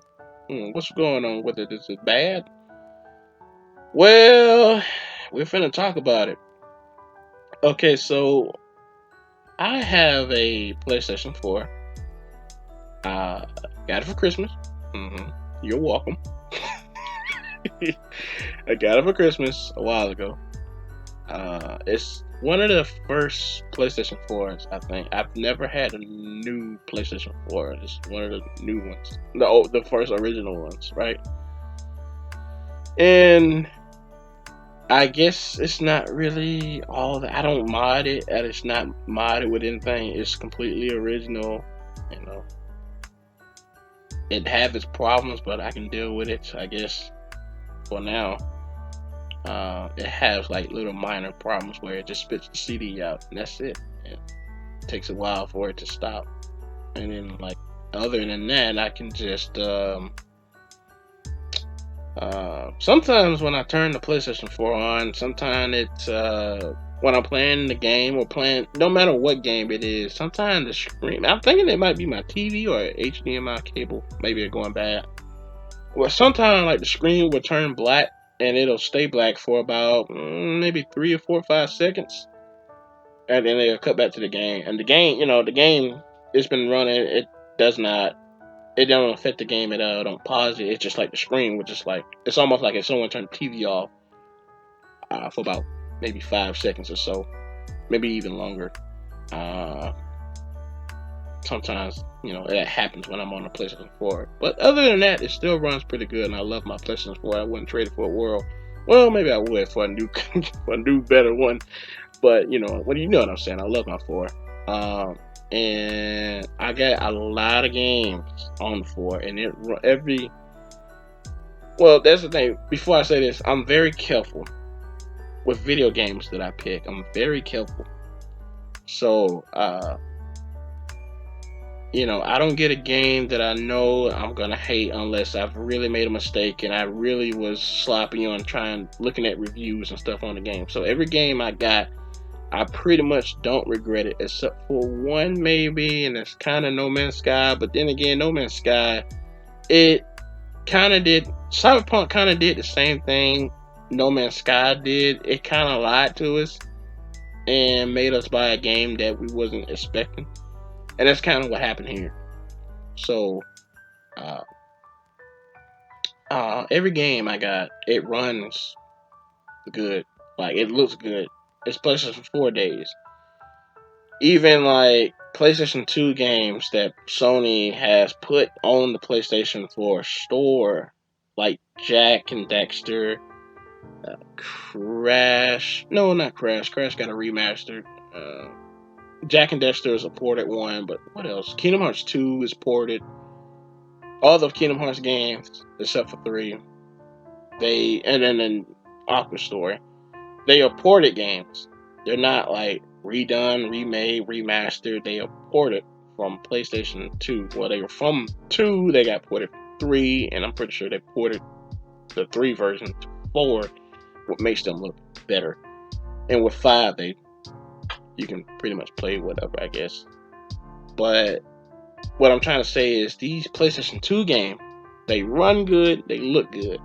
What's going on with it? Is it bad? Well, we're finna talk about it. Okay, so I have a PlayStation 4. Got it for Christmas. You're welcome. I got it for Christmas a while ago. It's one of the first PlayStation 4s, I think. I've never had a new PlayStation 4. It's one of the new ones. The first original ones, right? And I guess it's not really all that. I don't mod it, and it's not modded with anything. It's completely original. It have its problems, but I can deal with it, I guess, for now. It has like little minor problems where it just spits the CD out, and that's it. It takes a while for it to stop. And then, like, other than that, I can just sometimes when I turn the PlayStation 4 on, sometimes it's when I'm playing the game or playing, no matter what game it is, sometimes the screen, I'm thinking it might be my TV or HDMI cable, maybe it's going bad. Well, sometimes like the screen will turn black and it'll stay black for about maybe 3 or 4 or 5 seconds, and then it'll cut back to the game. And the game, the game, it's been running. It don't affect the game at all. Don't pause it. It's just like the screen would just like, it's almost like if someone turned the TV off for about maybe 5 seconds or so, maybe even longer. Sometimes, that happens when I'm on the PlayStation 4. But other than that, it still runs pretty good, and I love my PlayStation 4. I wouldn't trade it for a world. Well, maybe I would for a new, better one. But you know what I'm saying. I love my 4. And I got a lot of games on the 4, and well, that's the thing. Before I say this, I'm very careful with video games that I pick. I'm very careful. So, I don't get a game that I know I'm gonna hate unless I've really made a mistake and I really was sloppy on looking at reviews and stuff on the game. So every game I got, I pretty much don't regret it, except for one maybe, and it's kind of No Man's Sky. But then again, No Man's Sky, it kind of did. Cyberpunk kind of did the same thing No Man's Sky did. It kind of lied to us and made us buy a game that we wasn't expecting, and that's kind of what happened here. So, uh, every game I got, it runs good. Like, it looks good. It's PlayStation 4 days. Even like PlayStation 2 games that Sony has put on the PlayStation 4 store, like Jack and Dexter, Crash. No, not Crash. Crash got a remastered. Jack and Dexter is a ported one, but what else? Kingdom Hearts 2 is ported. All the Kingdom Hearts games, except for 3, and then in Aqua Story, they are ported games. They're not like redone, remade, remastered. They are ported from PlayStation 2. Well, they were from 2, they got ported 3, and I'm pretty sure they ported the 3 version to 4, what makes them look better. And with 5, you can pretty much play whatever, I guess. But what I'm trying to say is these PlayStation 2 games, they run good, they look good.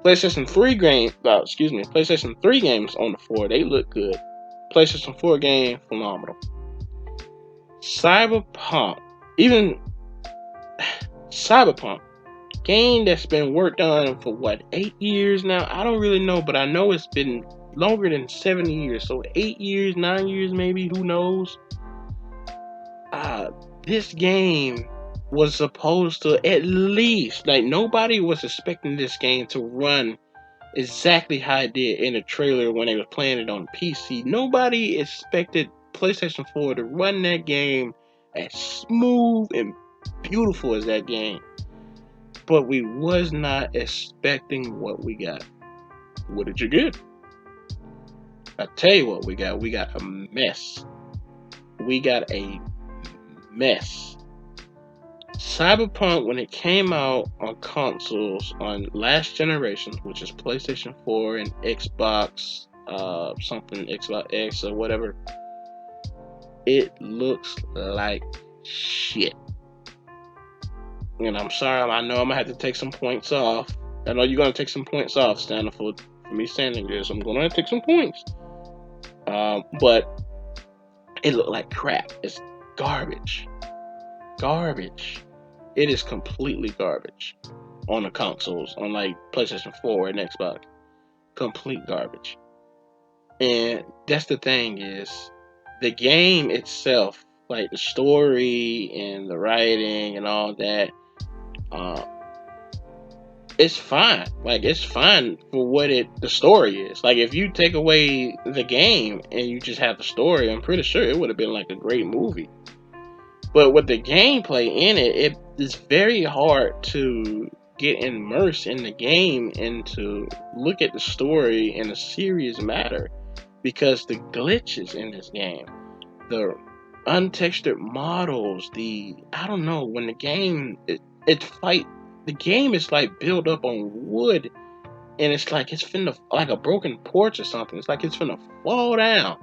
PlayStation 3 games on the 4, they look good. PlayStation 4 game, phenomenal. Cyberpunk, game that's been worked on for 8 years now? I don't really know, but I know it's been longer than 7 years. So 8 years, 9 years maybe, who knows? This game was supposed to at least, like, nobody was expecting this game to run exactly how it did in the trailer when they were playing it on PC. Nobody expected PlayStation 4 to run that game as smooth and beautiful as that game. But we was not expecting what we got. What did you get? I tell you what we got. We got a mess. Cyberpunk, when it came out on consoles on last generation, which is PlayStation 4 and Xbox, Xbox X or whatever, it looks like shit. And I'm sorry, I know I'm gonna have to take some points off. I know you're gonna take some points off, Stanley, for me saying this. I'm gonna take some points. But it looked like crap. It's garbage. It is completely garbage on the consoles, on like PlayStation 4 and Xbox. Complete garbage. And that's the thing is, the game itself, like the story and the writing and all that, it's fine. Like, it's fine for what the story is. Like, if you take away the game and you just have the story, I'm pretty sure it would have been like a great movie. But with the gameplay in it, it is very hard to get immersed in the game and to look at the story in a serious matter, because the glitches in this game, the untextured models, I don't know, when the game, the game is like built up on wood, and it's like it's finna, like a broken porch or something. It's like it's finna fall down.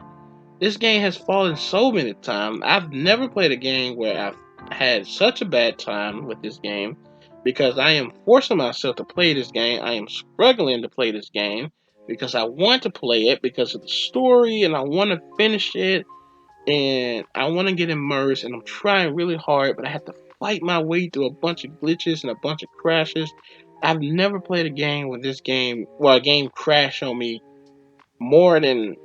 This game has fallen so many times. I've never played a game where I've had such a bad time with this game, because I am forcing myself to play this game. I am struggling to play this game because I want to play it because of the story, and I want to finish it, and I want to get immersed, and I'm trying really hard, but I have to fight my way through a bunch of glitches and a bunch of crashes. I've never played a game where a game crashed on me more than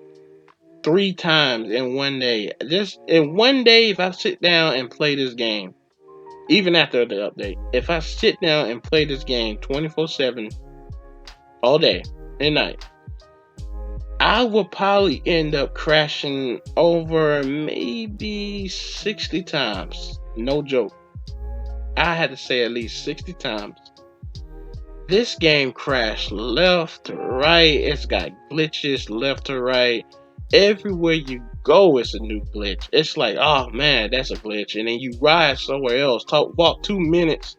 3 times in one day. Just in one day, if I sit down and play this game, even after the update, if I sit down and play this game 24/7, all day and night, I will probably end up crashing over maybe 60 times. No joke. I had to say at least 60 times. This game crashed left to right. It's got glitches left to right. Everywhere you go, it's a new glitch. It's like, oh man, that's a glitch. And then you ride somewhere else, walk 2 minutes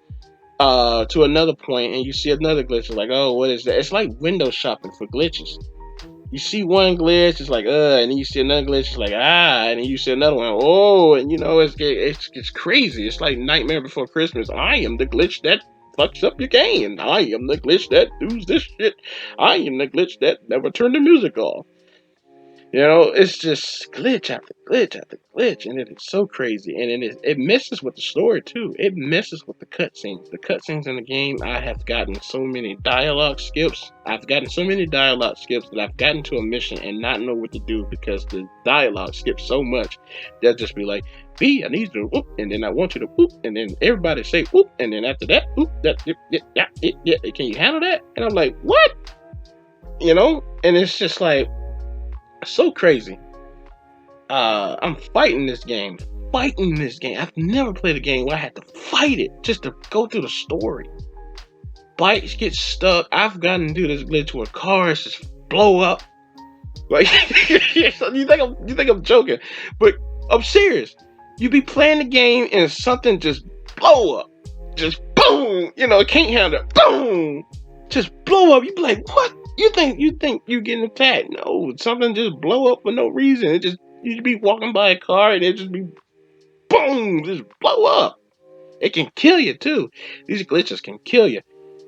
to another point, and you see another glitch. It's like, oh, what is that? It's like window shopping for glitches. You see one glitch, it's like, and then you see another glitch, it's like, and then you see another one, oh, and it's crazy. It's like Nightmare Before Christmas. I am the glitch that fucks up your game. I am the glitch that does this shit. I am the glitch that never turned the music off. It's just glitch after glitch after glitch, and it is so crazy. And it messes with the story too. It messes with the cutscenes. The cutscenes in the game, I have gotten so many dialogue skips. I've gotten so many dialogue skips that I've gotten to a mission and not know what to do because the dialogue skips so much. They'll just be like, B, I need you to whoop, and then I want you to whoop, and then everybody say whoop, and then after that, whoop, can you handle that? And I'm like, what? And it's just like, so crazy. I'm fighting this game. I've never played a game where I had to fight it just to go through the story. Bikes get stuck. I've gotten to do this glitch where cars just blow up. Like, you think I'm joking, but I'm serious. You be playing the game and something just blow up, just boom. It can't handle it. Boom, just blow up. You be like, what? You think you getting attacked? No, something just blow up for no reason. You be walking by a car and it just be boom, just blow up. It can kill you too. These glitches can kill you.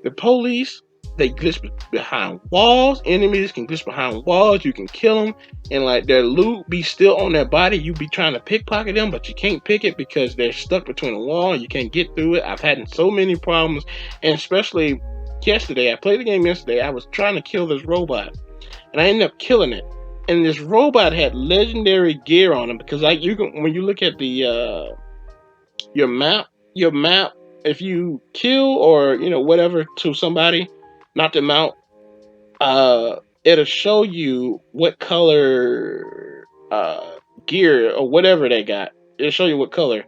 The police, they glitch behind walls. Enemies can glitch behind walls. You can kill them, and like their loot be still on their body. You be trying to pickpocket them, but you can't pick it because they're stuck between a wall and you can't get through it. I've had so many problems, and especially yesterday, I played the game yesterday. I was trying to kill this robot, and I ended up killing it. And this robot had legendary gear on him because when you look at the your map, if you kill or whatever to somebody, not them out, it'll show you what color gear or whatever they got. It'll show you what color,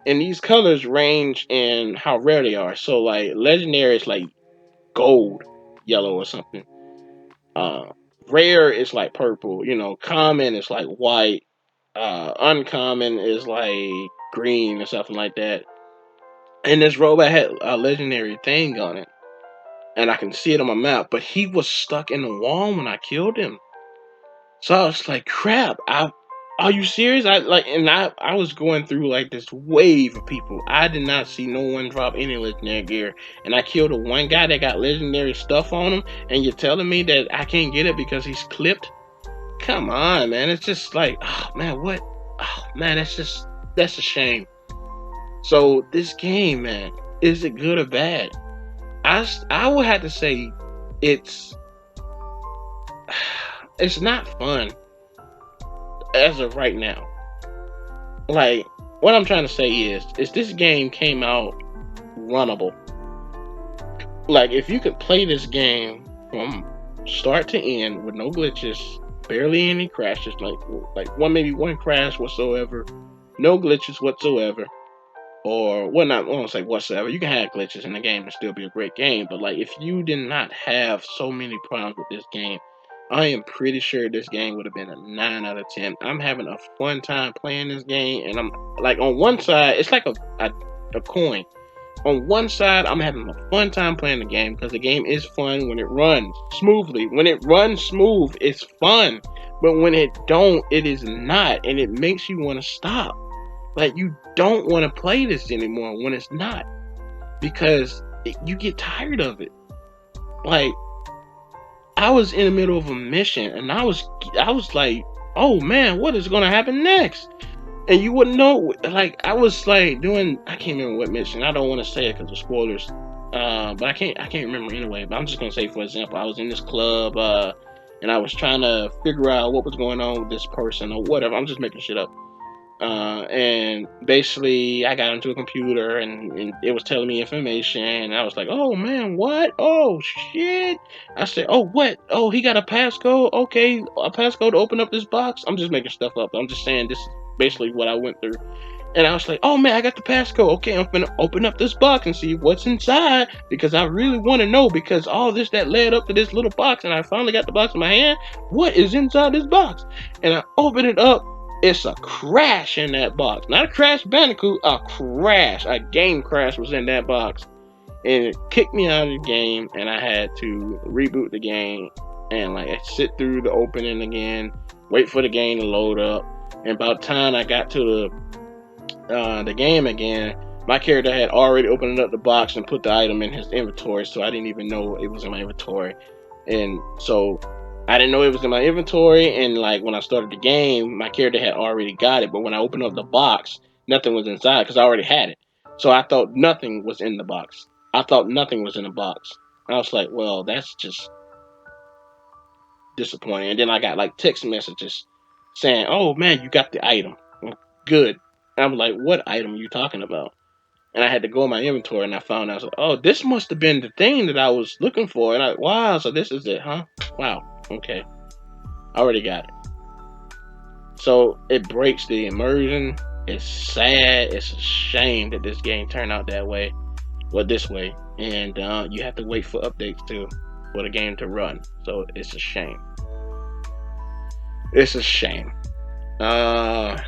and these colors range in how rare they are. So like legendary is like gold, yellow or something. Rare is like purple, common is like white, uncommon is like green or something like that. And this robot had a legendary thing on it, and I can see it on my map, but he was stuck in the wall when I killed him. So I was like, crap, are you serious? I was going through like this wave of people. I did not see no one drop any legendary gear. And I killed the one guy that got legendary stuff on him, and you're telling me that I can't get it because he's clipped? Come on, man. It's just like, oh man, what? Oh man, that's a shame. So this game, man, is it good or bad? I would have to say it's not fun as of right now. Like, what I'm trying to say is this game came out runnable. Like, if you could play this game from start to end with no glitches, barely any crashes, like maybe one crash whatsoever, no glitches whatsoever, or well, I won't say whatsoever. You can have glitches in the game and still be a great game, but like if you did not have so many problems with this game, I am pretty sure this game would have been a 9 out of 10. I'm having a fun time playing this game, and I'm like, on one side, it's like a coin. On one side, I'm having a fun time playing the game because the game is fun when it runs smoothly. When it runs smooth, it's fun. But when it don't, it is not, and it makes you want to stop. Like, you don't want to play this anymore when it's not, because you get tired of it. Like, I was in the middle of a mission, and I was like, oh man, what is going to happen next? And you wouldn't know. Like, I was like doing, I can't remember what mission. I don't want to say it because of spoilers. But I can't remember anyway. But I'm just gonna say, for example, I was in this club, and I was trying to figure out what was going on with this person or whatever. I'm just making shit up. And basically I got into a computer and it was telling me information, and I was like, oh man, what? Oh shit. I said, oh what? Oh, he got a passcode? Okay, a passcode to open up this box? I'm just making stuff up. I'm just saying this is basically what I went through. And I was like, oh man, I got the passcode. Okay, I'm gonna open up this box and see what's inside, because I really want to know, because all this that led up to this little box, and I finally got the box in my hand. What is inside this box? And I open it up, It's a crash in that box. Not a Crash Bandicoot, a crash. A game crash was in that box. And it kicked me out of the game, and I had to reboot the game and like sit through the opening again, wait for the game to load up. And about the time I got to the game again, my character had already opened up the box and put the item in his inventory, so I didn't even know it was in my inventory. And so I didn't know it was in my inventory, and like when I started the game, my character had already got it, but when I opened up the box, nothing was inside because I already had it. So I thought nothing was in the box. I thought nothing was in the box. I was like, well, that's just disappointing. And then I got like text messages saying, oh man, you got the item. Good. And I'm like, what item are you talking about? And I had to go in my inventory, and I found out, I was like, oh, this must have been the thing that I was looking for. And wow, so this is it, huh? Wow, okay. I already got it. So it breaks the immersion. It's sad. It's a shame that this game turned out that way. Well, this way. And you have to wait for updates for the game to run. So it's a shame. It's a shame. And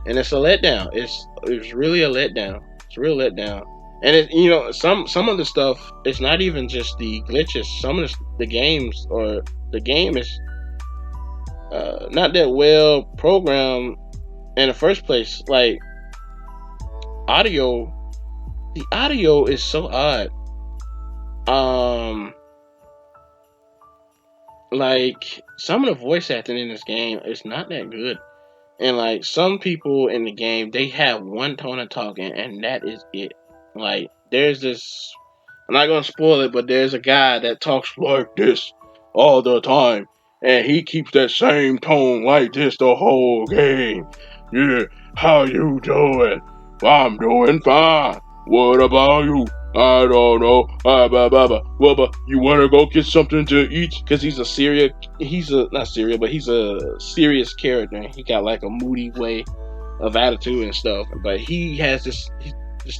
it's a letdown. It's really a letdown. It's a real letdown. And it, some of the stuff, it's not even just the glitches. Some of the games, or the game is not that well programmed in the first place. Like audio, the audio is so odd. Like some of the voice acting in this game is not that good. And like some people in the game, they have one tone of talking, and that is it. Like there's this, I'm not gonna spoil it, but there's a guy that talks like this all the time, and he keeps that same tone like this the whole game. Yeah, how you doing? I'm doing fine. What about you? I don't know. You wanna go get something to eat? Cause he's a serious character. He got like a moody way of attitude and stuff. But he has this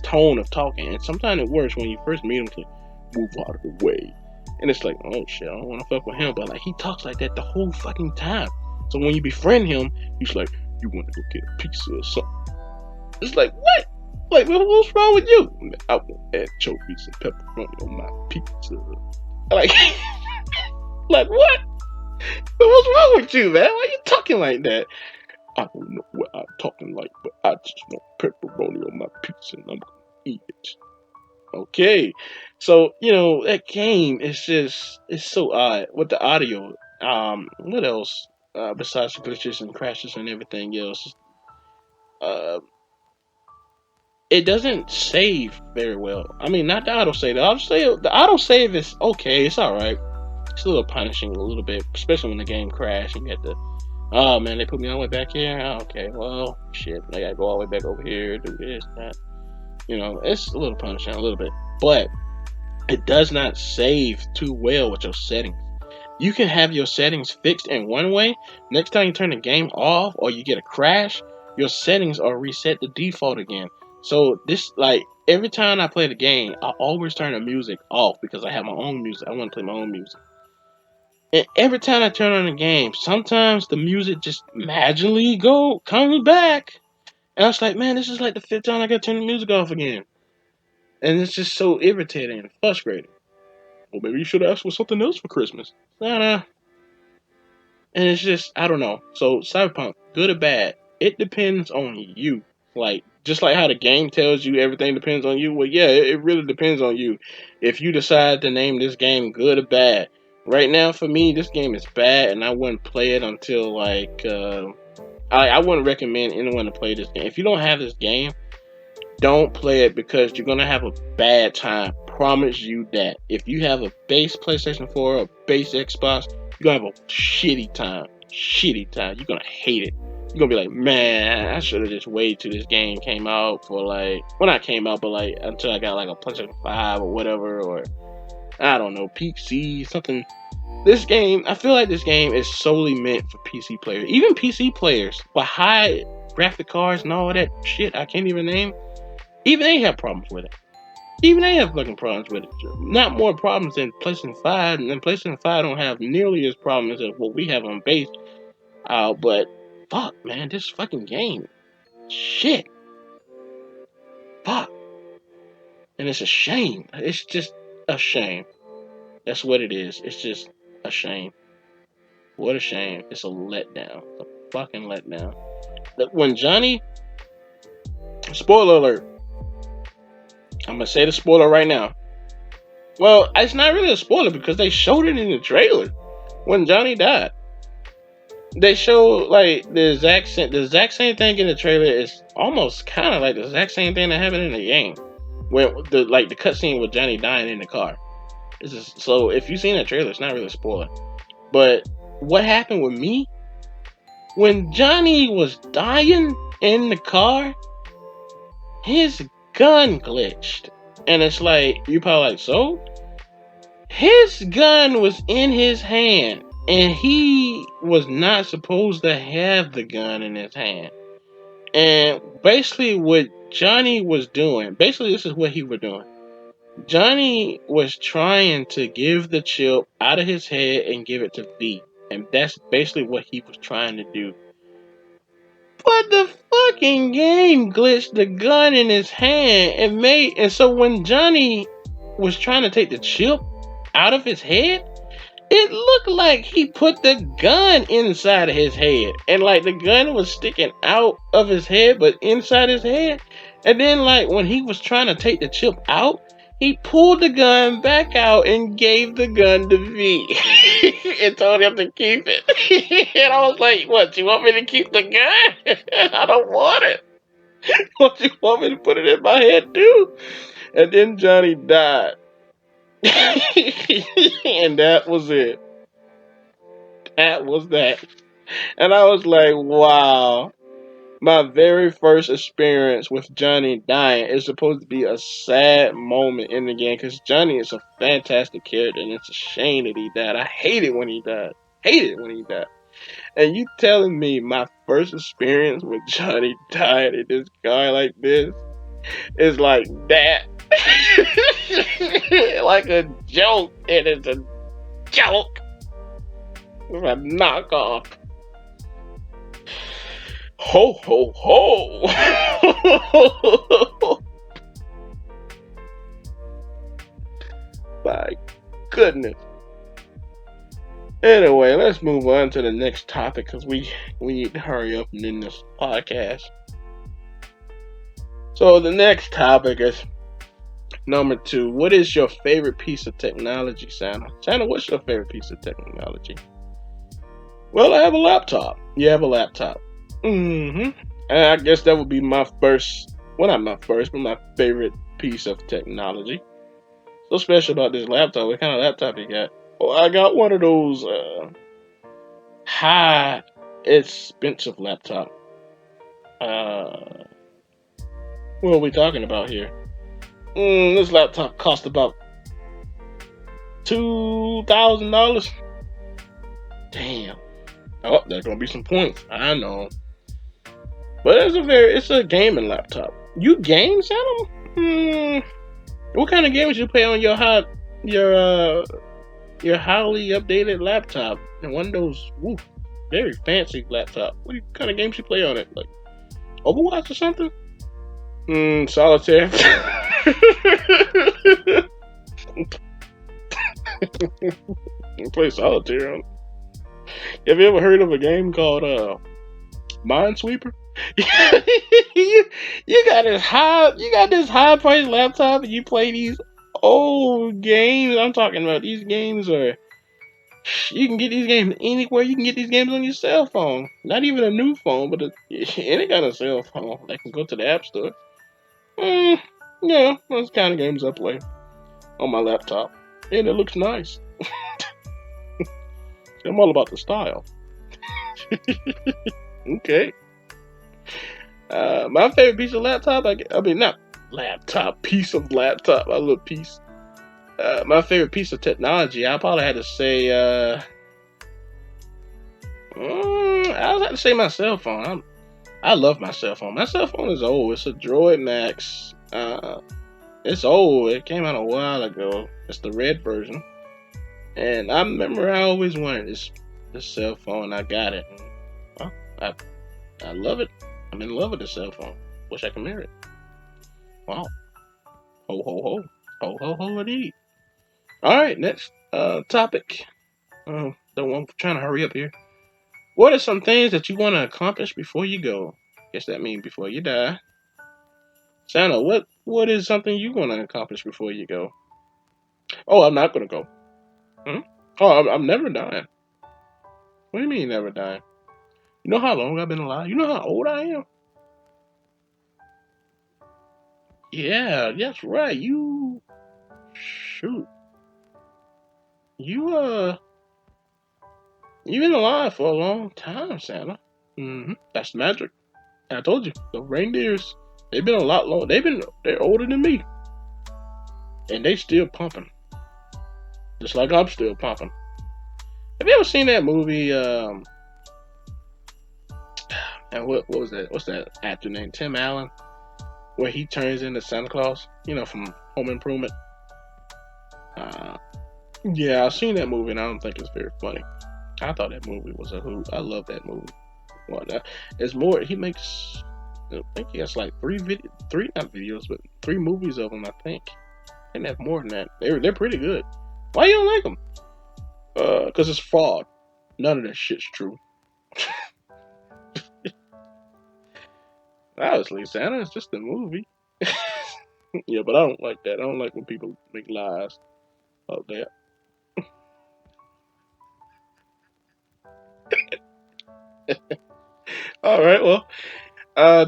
tone of talking, and sometimes it works when you first meet him. It's like, move out of the way, and it's like, oh shit, I don't want to fuck with him. But like he talks like that the whole fucking time. So when you befriend him, he's like, you want to go get a pizza or something? It's like, what? Like, what's wrong with you? I want anchovies and pepperoni on my pizza. Like, like what? What's wrong with you, man? Why you talking like that? I don't know what I'm talking like, but I just want pepperoni on my pizza and I'm gonna eat it. Okay. So, that game is it's so odd with the audio. What else? Besides glitches and crashes and everything else, it doesn't save very well. I mean, not the autosave. The autosave is okay. It's all right. It's a little punishing a little bit, especially when the game crashes and you have to. Oh man, they put me all the way back here. Oh, okay, well, shit. I gotta go all the way back over here, do this, that. It's a little punishing, a little bit, but it does not save too well with your settings. You can have your settings fixed in one way. Next time you turn the game off or you get a crash, your settings are reset to default again. So this, like, every time I play the game, I always turn the music off because I have my own music. I want to play my own music. And every time I turn on the game, sometimes the music just magically comes back. And I was like, man, this is like the fifth time I gotta turn the music off again. And it's just so irritating and frustrating. Well, maybe you should ask for something else for Christmas. Nah. And it's just, I don't know. So, Cyberpunk, good or bad, it depends on you. Like, just like how the game tells you everything depends on you. Well, yeah, it really depends on you. If you decide to name this game good or bad. Right now, for me, this game is bad, and I wouldn't play it until, like, I wouldn't recommend anyone to play this game. If you don't have this game, don't play it because you're going to have a bad time. Promise you that. If you have a base PlayStation 4 or base Xbox, you're going to have a shitty time. Shitty time. You're going to hate it. You're going to be like, man, I should have just waited till this game came out for like, well, not came out, but like until I got like a PlayStation 5 or whatever, or I don't know, PC, something. This game, I feel like this game is solely meant for PC players. Even PC players with high graphic cards and all that shit I can't even name. Even they have problems with it. Even they have fucking problems with it. Not more problems than PlayStation 5, and PlayStation 5 don't have nearly as problems as what we have on base. But fuck, man, this fucking game. Shit. Fuck. And it's a shame. It's just a shame. That's what it is. It's just a shame. What a shame. It's a letdown. It's a fucking letdown. When Johnny... Spoiler alert. I'm gonna say the spoiler right now. Well, it's not really a spoiler because they showed it in the trailer. When Johnny died. They show like the exact same thing in the trailer is almost kind of like the exact same thing that happened in the game, where the cutscene with Johnny dying in the car. So if you've seen that trailer, it's not really a spoiler. But what happened with me when Johnny was dying in the car? His gun glitched, and it's like you probably like so. His gun was in his hand. And he was not supposed to have the gun in his hand. And basically what Johnny was doing, this is what he was doing. Johnny was trying to give the chip out of his head and give it to V. And that's basically what he was trying to do. But the fucking game glitched the gun in his hand and so when Johnny was trying to take the chip out of his head, it looked like he put the gun inside of his head. And like the gun was sticking out of his head, but inside his head. And then like when he was trying to take the chip out, he pulled the gun back out and gave the gun to V. And told him to keep it. And I was like, what, you want me to keep the gun? I don't want it. What, you want me to put it in my head too? And then Johnny died. And that was it. That was that. And I was like, wow. My very first experience with Johnny dying is supposed to be a sad moment in the game because Johnny is a fantastic character and it's a shame that he died. I hate it when he died. And you telling me my first experience with Johnny dying in this guy like this is like that. Like a joke, and it's a joke. It's a knockoff. Ho ho ho. My goodness. Anyway, let's move on to the next topic because we need to hurry up and end this podcast. So the next topic is number 2. What is your favorite piece of technology, Santa? Santa, what's your favorite piece of technology? Well, I have a laptop. You have a laptop. And I guess that would be my first, well, not my first, but my favorite piece of technology. So special about this laptop. What kind of laptop you got? Well, I got one of those high expensive laptop. What are we talking about here? This laptop cost about $2,000. Damn. Oh, there's gonna be some points. I know. But it's a gaming laptop. You game, Santa? What kind of games you play on your highly updated laptop? And one of those very fancy laptop. What kind of games you play on it? Like Overwatch or something? Solitaire. You play solitaire on it. Have you ever heard of a game called Minesweeper? you got this high priced laptop and you play these old games. I'm talking about these games you can get these games anywhere. You can get these games on your cell phone. Not even a new phone, but any kind of cell phone. They can go to the app store. Yeah, those kind of games I play on my laptop. And it looks nice. I'm all about the style. Okay. My favorite piece of laptop, not laptop, piece of laptop, a little piece. My favorite piece of technology, I probably had to say, I would have to say my cell phone. I love my cell phone. My cell phone is old. It's a Droid Max. It's old. It came out a while ago. It's the red version. And I remember I always wanted this cell phone. I got it. I love it. I'm in love with this cell phone. Wish I could mirror it. Wow. Ho ho ho. Ho ho ho indeed. Alright, next topic. I'm trying to hurry up here. What are some things that you want to accomplish before you go? Guess that means before you die. Santa, what is something you want to accomplish before you go? Oh, I'm not gonna go. Oh, I'm never dying. What do you mean never dying? You know how long I've been alive? You know how old I am? Yeah, that's right. Shoot. You you've been alive for a long time, Santa. That's magic. I told you, the reindeers, they've been a lot long. They're older than me. And they still pumping. Just like I'm still pumping. Have you ever seen that movie, and what was that? What's that actor named? Tim Allen? Where he turns into Santa Claus? You know, from Home Improvement. Yeah, I've seen that movie and I don't think it's very funny. I thought that movie was a hoot. I love that movie. Well, it's more, he makes, I think he has like three not videos, but 3 movies of them, I think. And that's more than that. They're pretty good. Why you don't like them? Because it's fraud. None of that shit's true. Honestly, Santa is just a movie. Yeah, but I don't like that. I don't like when people make lies about that. All right, well,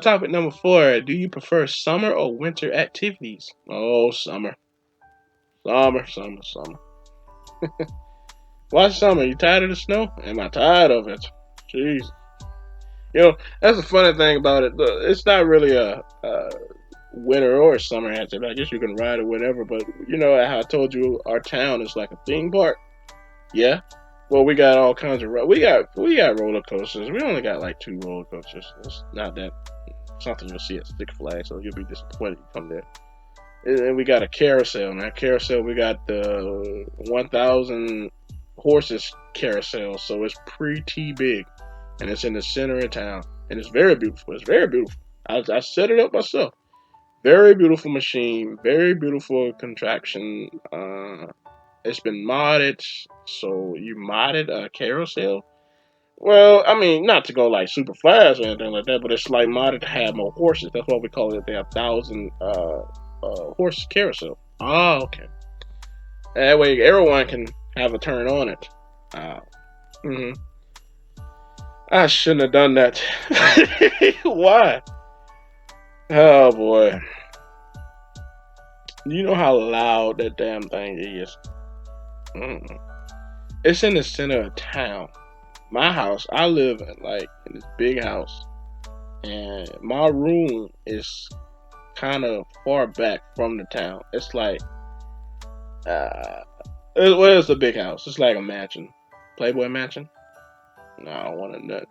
topic number 4. Do you prefer summer or winter activities? Oh, summer. Summer. Why summer? You tired of the snow? Am I tired of it? Jeez. You know, that's the funny thing about it. It's not really a winter or summer activity. I guess you can ride it whenever, but you know how I told you our town is like a theme park? Yeah. Well, we got all kinds of we got roller coasters. We only got like 2 roller coasters. It's not that something you'll see at Six Flags, so you'll be disappointed you come there. And we got a carousel. Now, carousel, we got the 1,000 horses carousel, so it's pretty big, and it's in the center of town, and it's very beautiful. It's very beautiful. I set it up myself. Very beautiful machine. Very beautiful contraction. It's been modded, so you modded a carousel. Well, I mean, not to go like super fast or anything like that, but it's like modded to have more horses. That's why we call it the 1,000 horse carousel. Oh, okay. That way everyone can have a turn on it. I shouldn't have done that. Why? Oh boy. You know how loud that damn thing is. It's in the center of town. My house, I live in this big house, and my room is kind of far back from the town. It's like, it's a big house. It's like a mansion, Playboy mansion. No, I don't want to nut.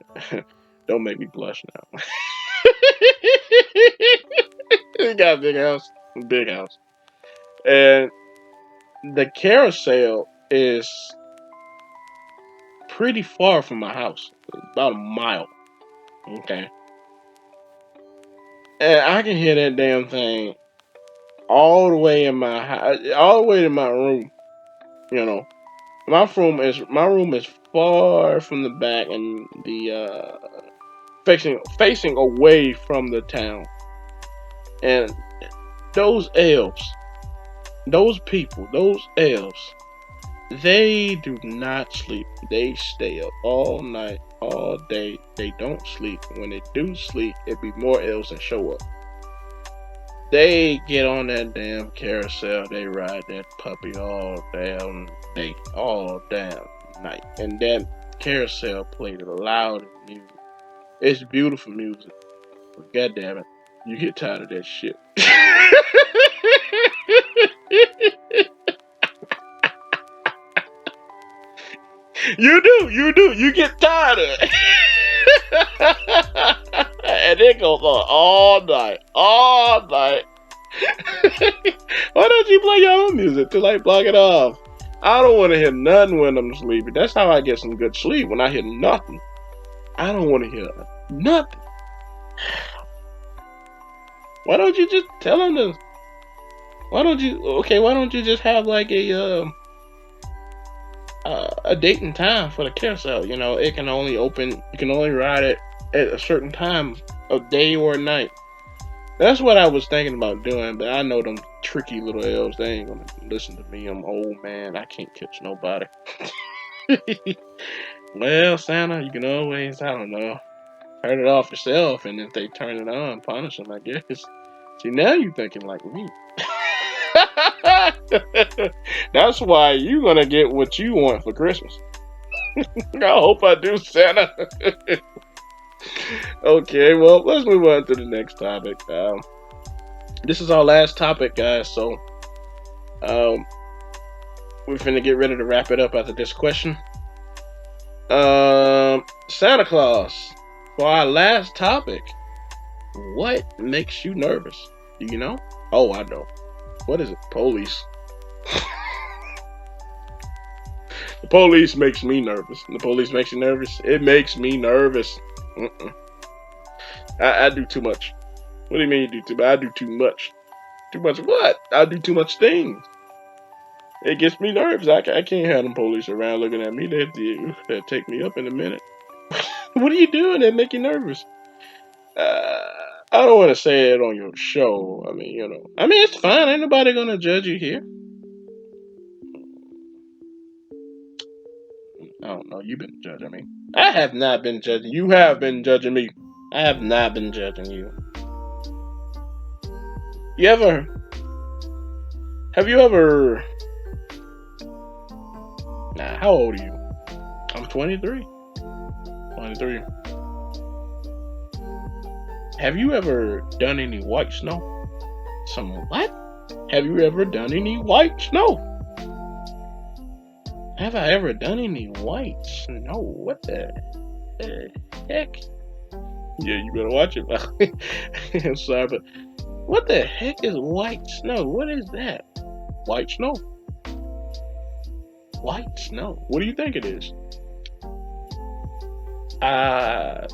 Don't make me blush now. You got a big house, and the carousel is pretty far from my house, about a mile. Okay, and I can hear that damn thing all the way in my house, all the way to my room. You know, my room is far from the back and the facing away from the town. And those elves, those people, those elves, they do not sleep. They stay up all night, all day. They don't sleep. When they do sleep, it be more elves that show up. They get on that damn carousel. They ride that puppy all damn day, all damn night. And that carousel played loud music. It's beautiful music. But God damn it, you get tired of that shit. You do. You get tired of it. And it goes on all night. Why don't you play your own music to like block it off? I don't want to hear nothing when I'm sleeping. That's how I get some good sleep, when I hear nothing. I don't want to hear nothing. Why don't you just tell him to? Why don't you just have like a date and time for the carousel? You know, it can only open. You can only ride it at a certain time of day or night. That's what I was thinking about doing, but I know them tricky little elves. They ain't gonna listen to me. I'm old man. I can't catch nobody. Well, Santa, you can always, I don't know, turn it off yourself, and if they turn it on, punish them, I guess. See, now you thinking like me. That's why you gonna get what you want for Christmas. I hope I do, Santa. Okay, well, let's move on to the next topic. This is our last topic, guys, so um, we're finna get ready to wrap it up after this question. Santa Claus, for our last topic, what makes you nervous? Do you know? Oh, I know. What is it? Police. The police makes me nervous. The police makes you nervous? It makes me nervous. I do too much. What do you mean you do too much? I do too much. Too much what? I do too much things. It gets me nervous. I can't have them police around looking at me. They'll take me up in a minute. What are you doing that make you nervous? I don't want to say it on your show. I mean, it's fine. Ain't nobody gonna judge you here. I don't know. You've been judging me. I have not been judging. You have been judging me. I have not been judging you. Have you ever? Nah. How old are you? I'm 23. 23. Have you ever done any white snow? Some what? Have you ever done any white snow? Have I ever done any white snow? What the heck? Yeah, you better watch it. I'm sorry, but what the heck is white snow? What is that? White snow? White snow? What do you think it is? I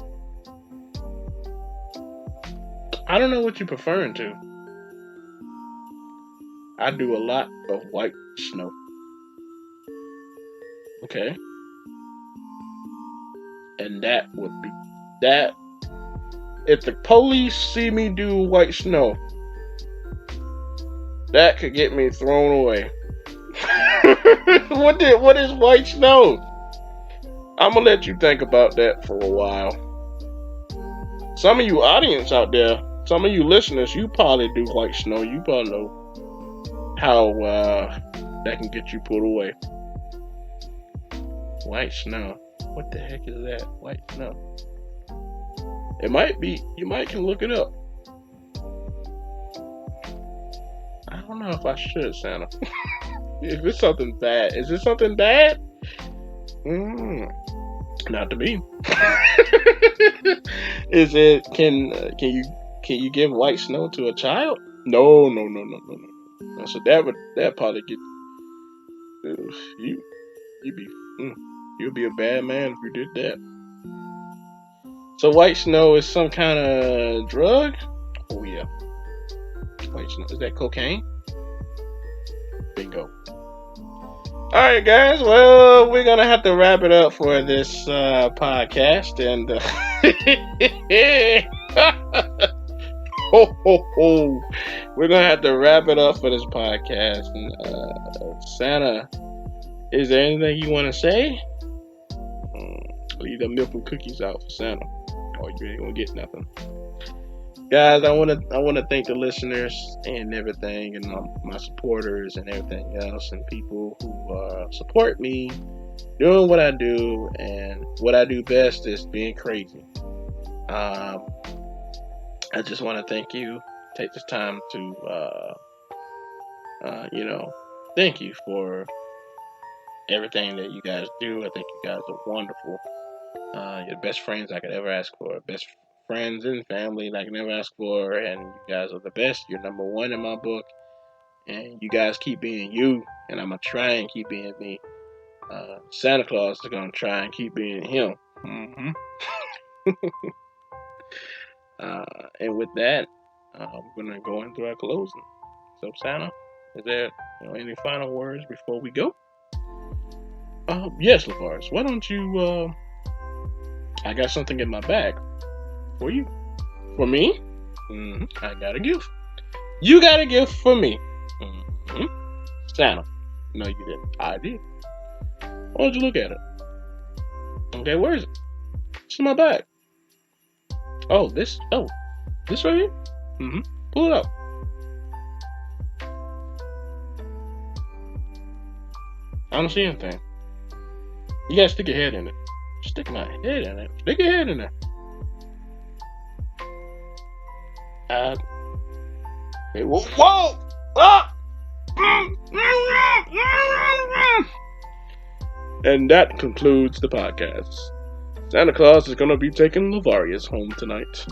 don't know what you're preferring to. I do a lot of white snow. Okay. And that would be that. If the police see me do white snow, that could get me thrown away. What is white snow? I'm gonna let you think about that for a while. Some of you audience out there, some of you listeners, you probably do white snow. You probably know how that can get you put away. White snow. What the heck is that? White snow. It might be. You might can look it up. I don't know if I should, Santa. If it's something bad, is it something bad? Not to me. Is it? Can you give white snow to a child? No. So that probably get you'd be a bad man if you did that. So white snow is some kind of drug? Oh yeah. White snow, is that cocaine? Bingo. Alright guys, well, we're gonna have to wrap it up for this podcast, and ho ho ho, we're gonna have to wrap it up for this podcast. And Santa, is there anything you want to say? Leave the milk and cookies out for Santa, or you ain't gonna get nothing. Guys, I want to thank the listeners and everything, and my supporters and everything else, and people who support me doing what I do, and what I do best is being crazy. I just want to thank you. Take this time to thank you for everything that you guys do. I think you guys are wonderful. You're the best friends I could ever ask for. Best friends and family I can ever ask for. And you guys are the best. You're number one in my book. And you guys keep being you. And I'm going to try and keep being me. Santa Claus is going to try and keep being him. And with that, we're gonna go into our closing. So, Santa, is there any final words before we go? Yes, LaVars. Why don't you? I got something in my bag for you. For me? I got a gift. You got a gift for me. Santa. No, you didn't. I did. Why don't you look at it? Okay, where is it? It's in my bag. Oh, this right here? Pull it up. I don't see anything. You gotta stick your head in it. Stick my head in it. Stick your head in there. Hey, whoa! Ah! And that concludes the podcast. Santa Claus is gonna be taking Lavarius home tonight.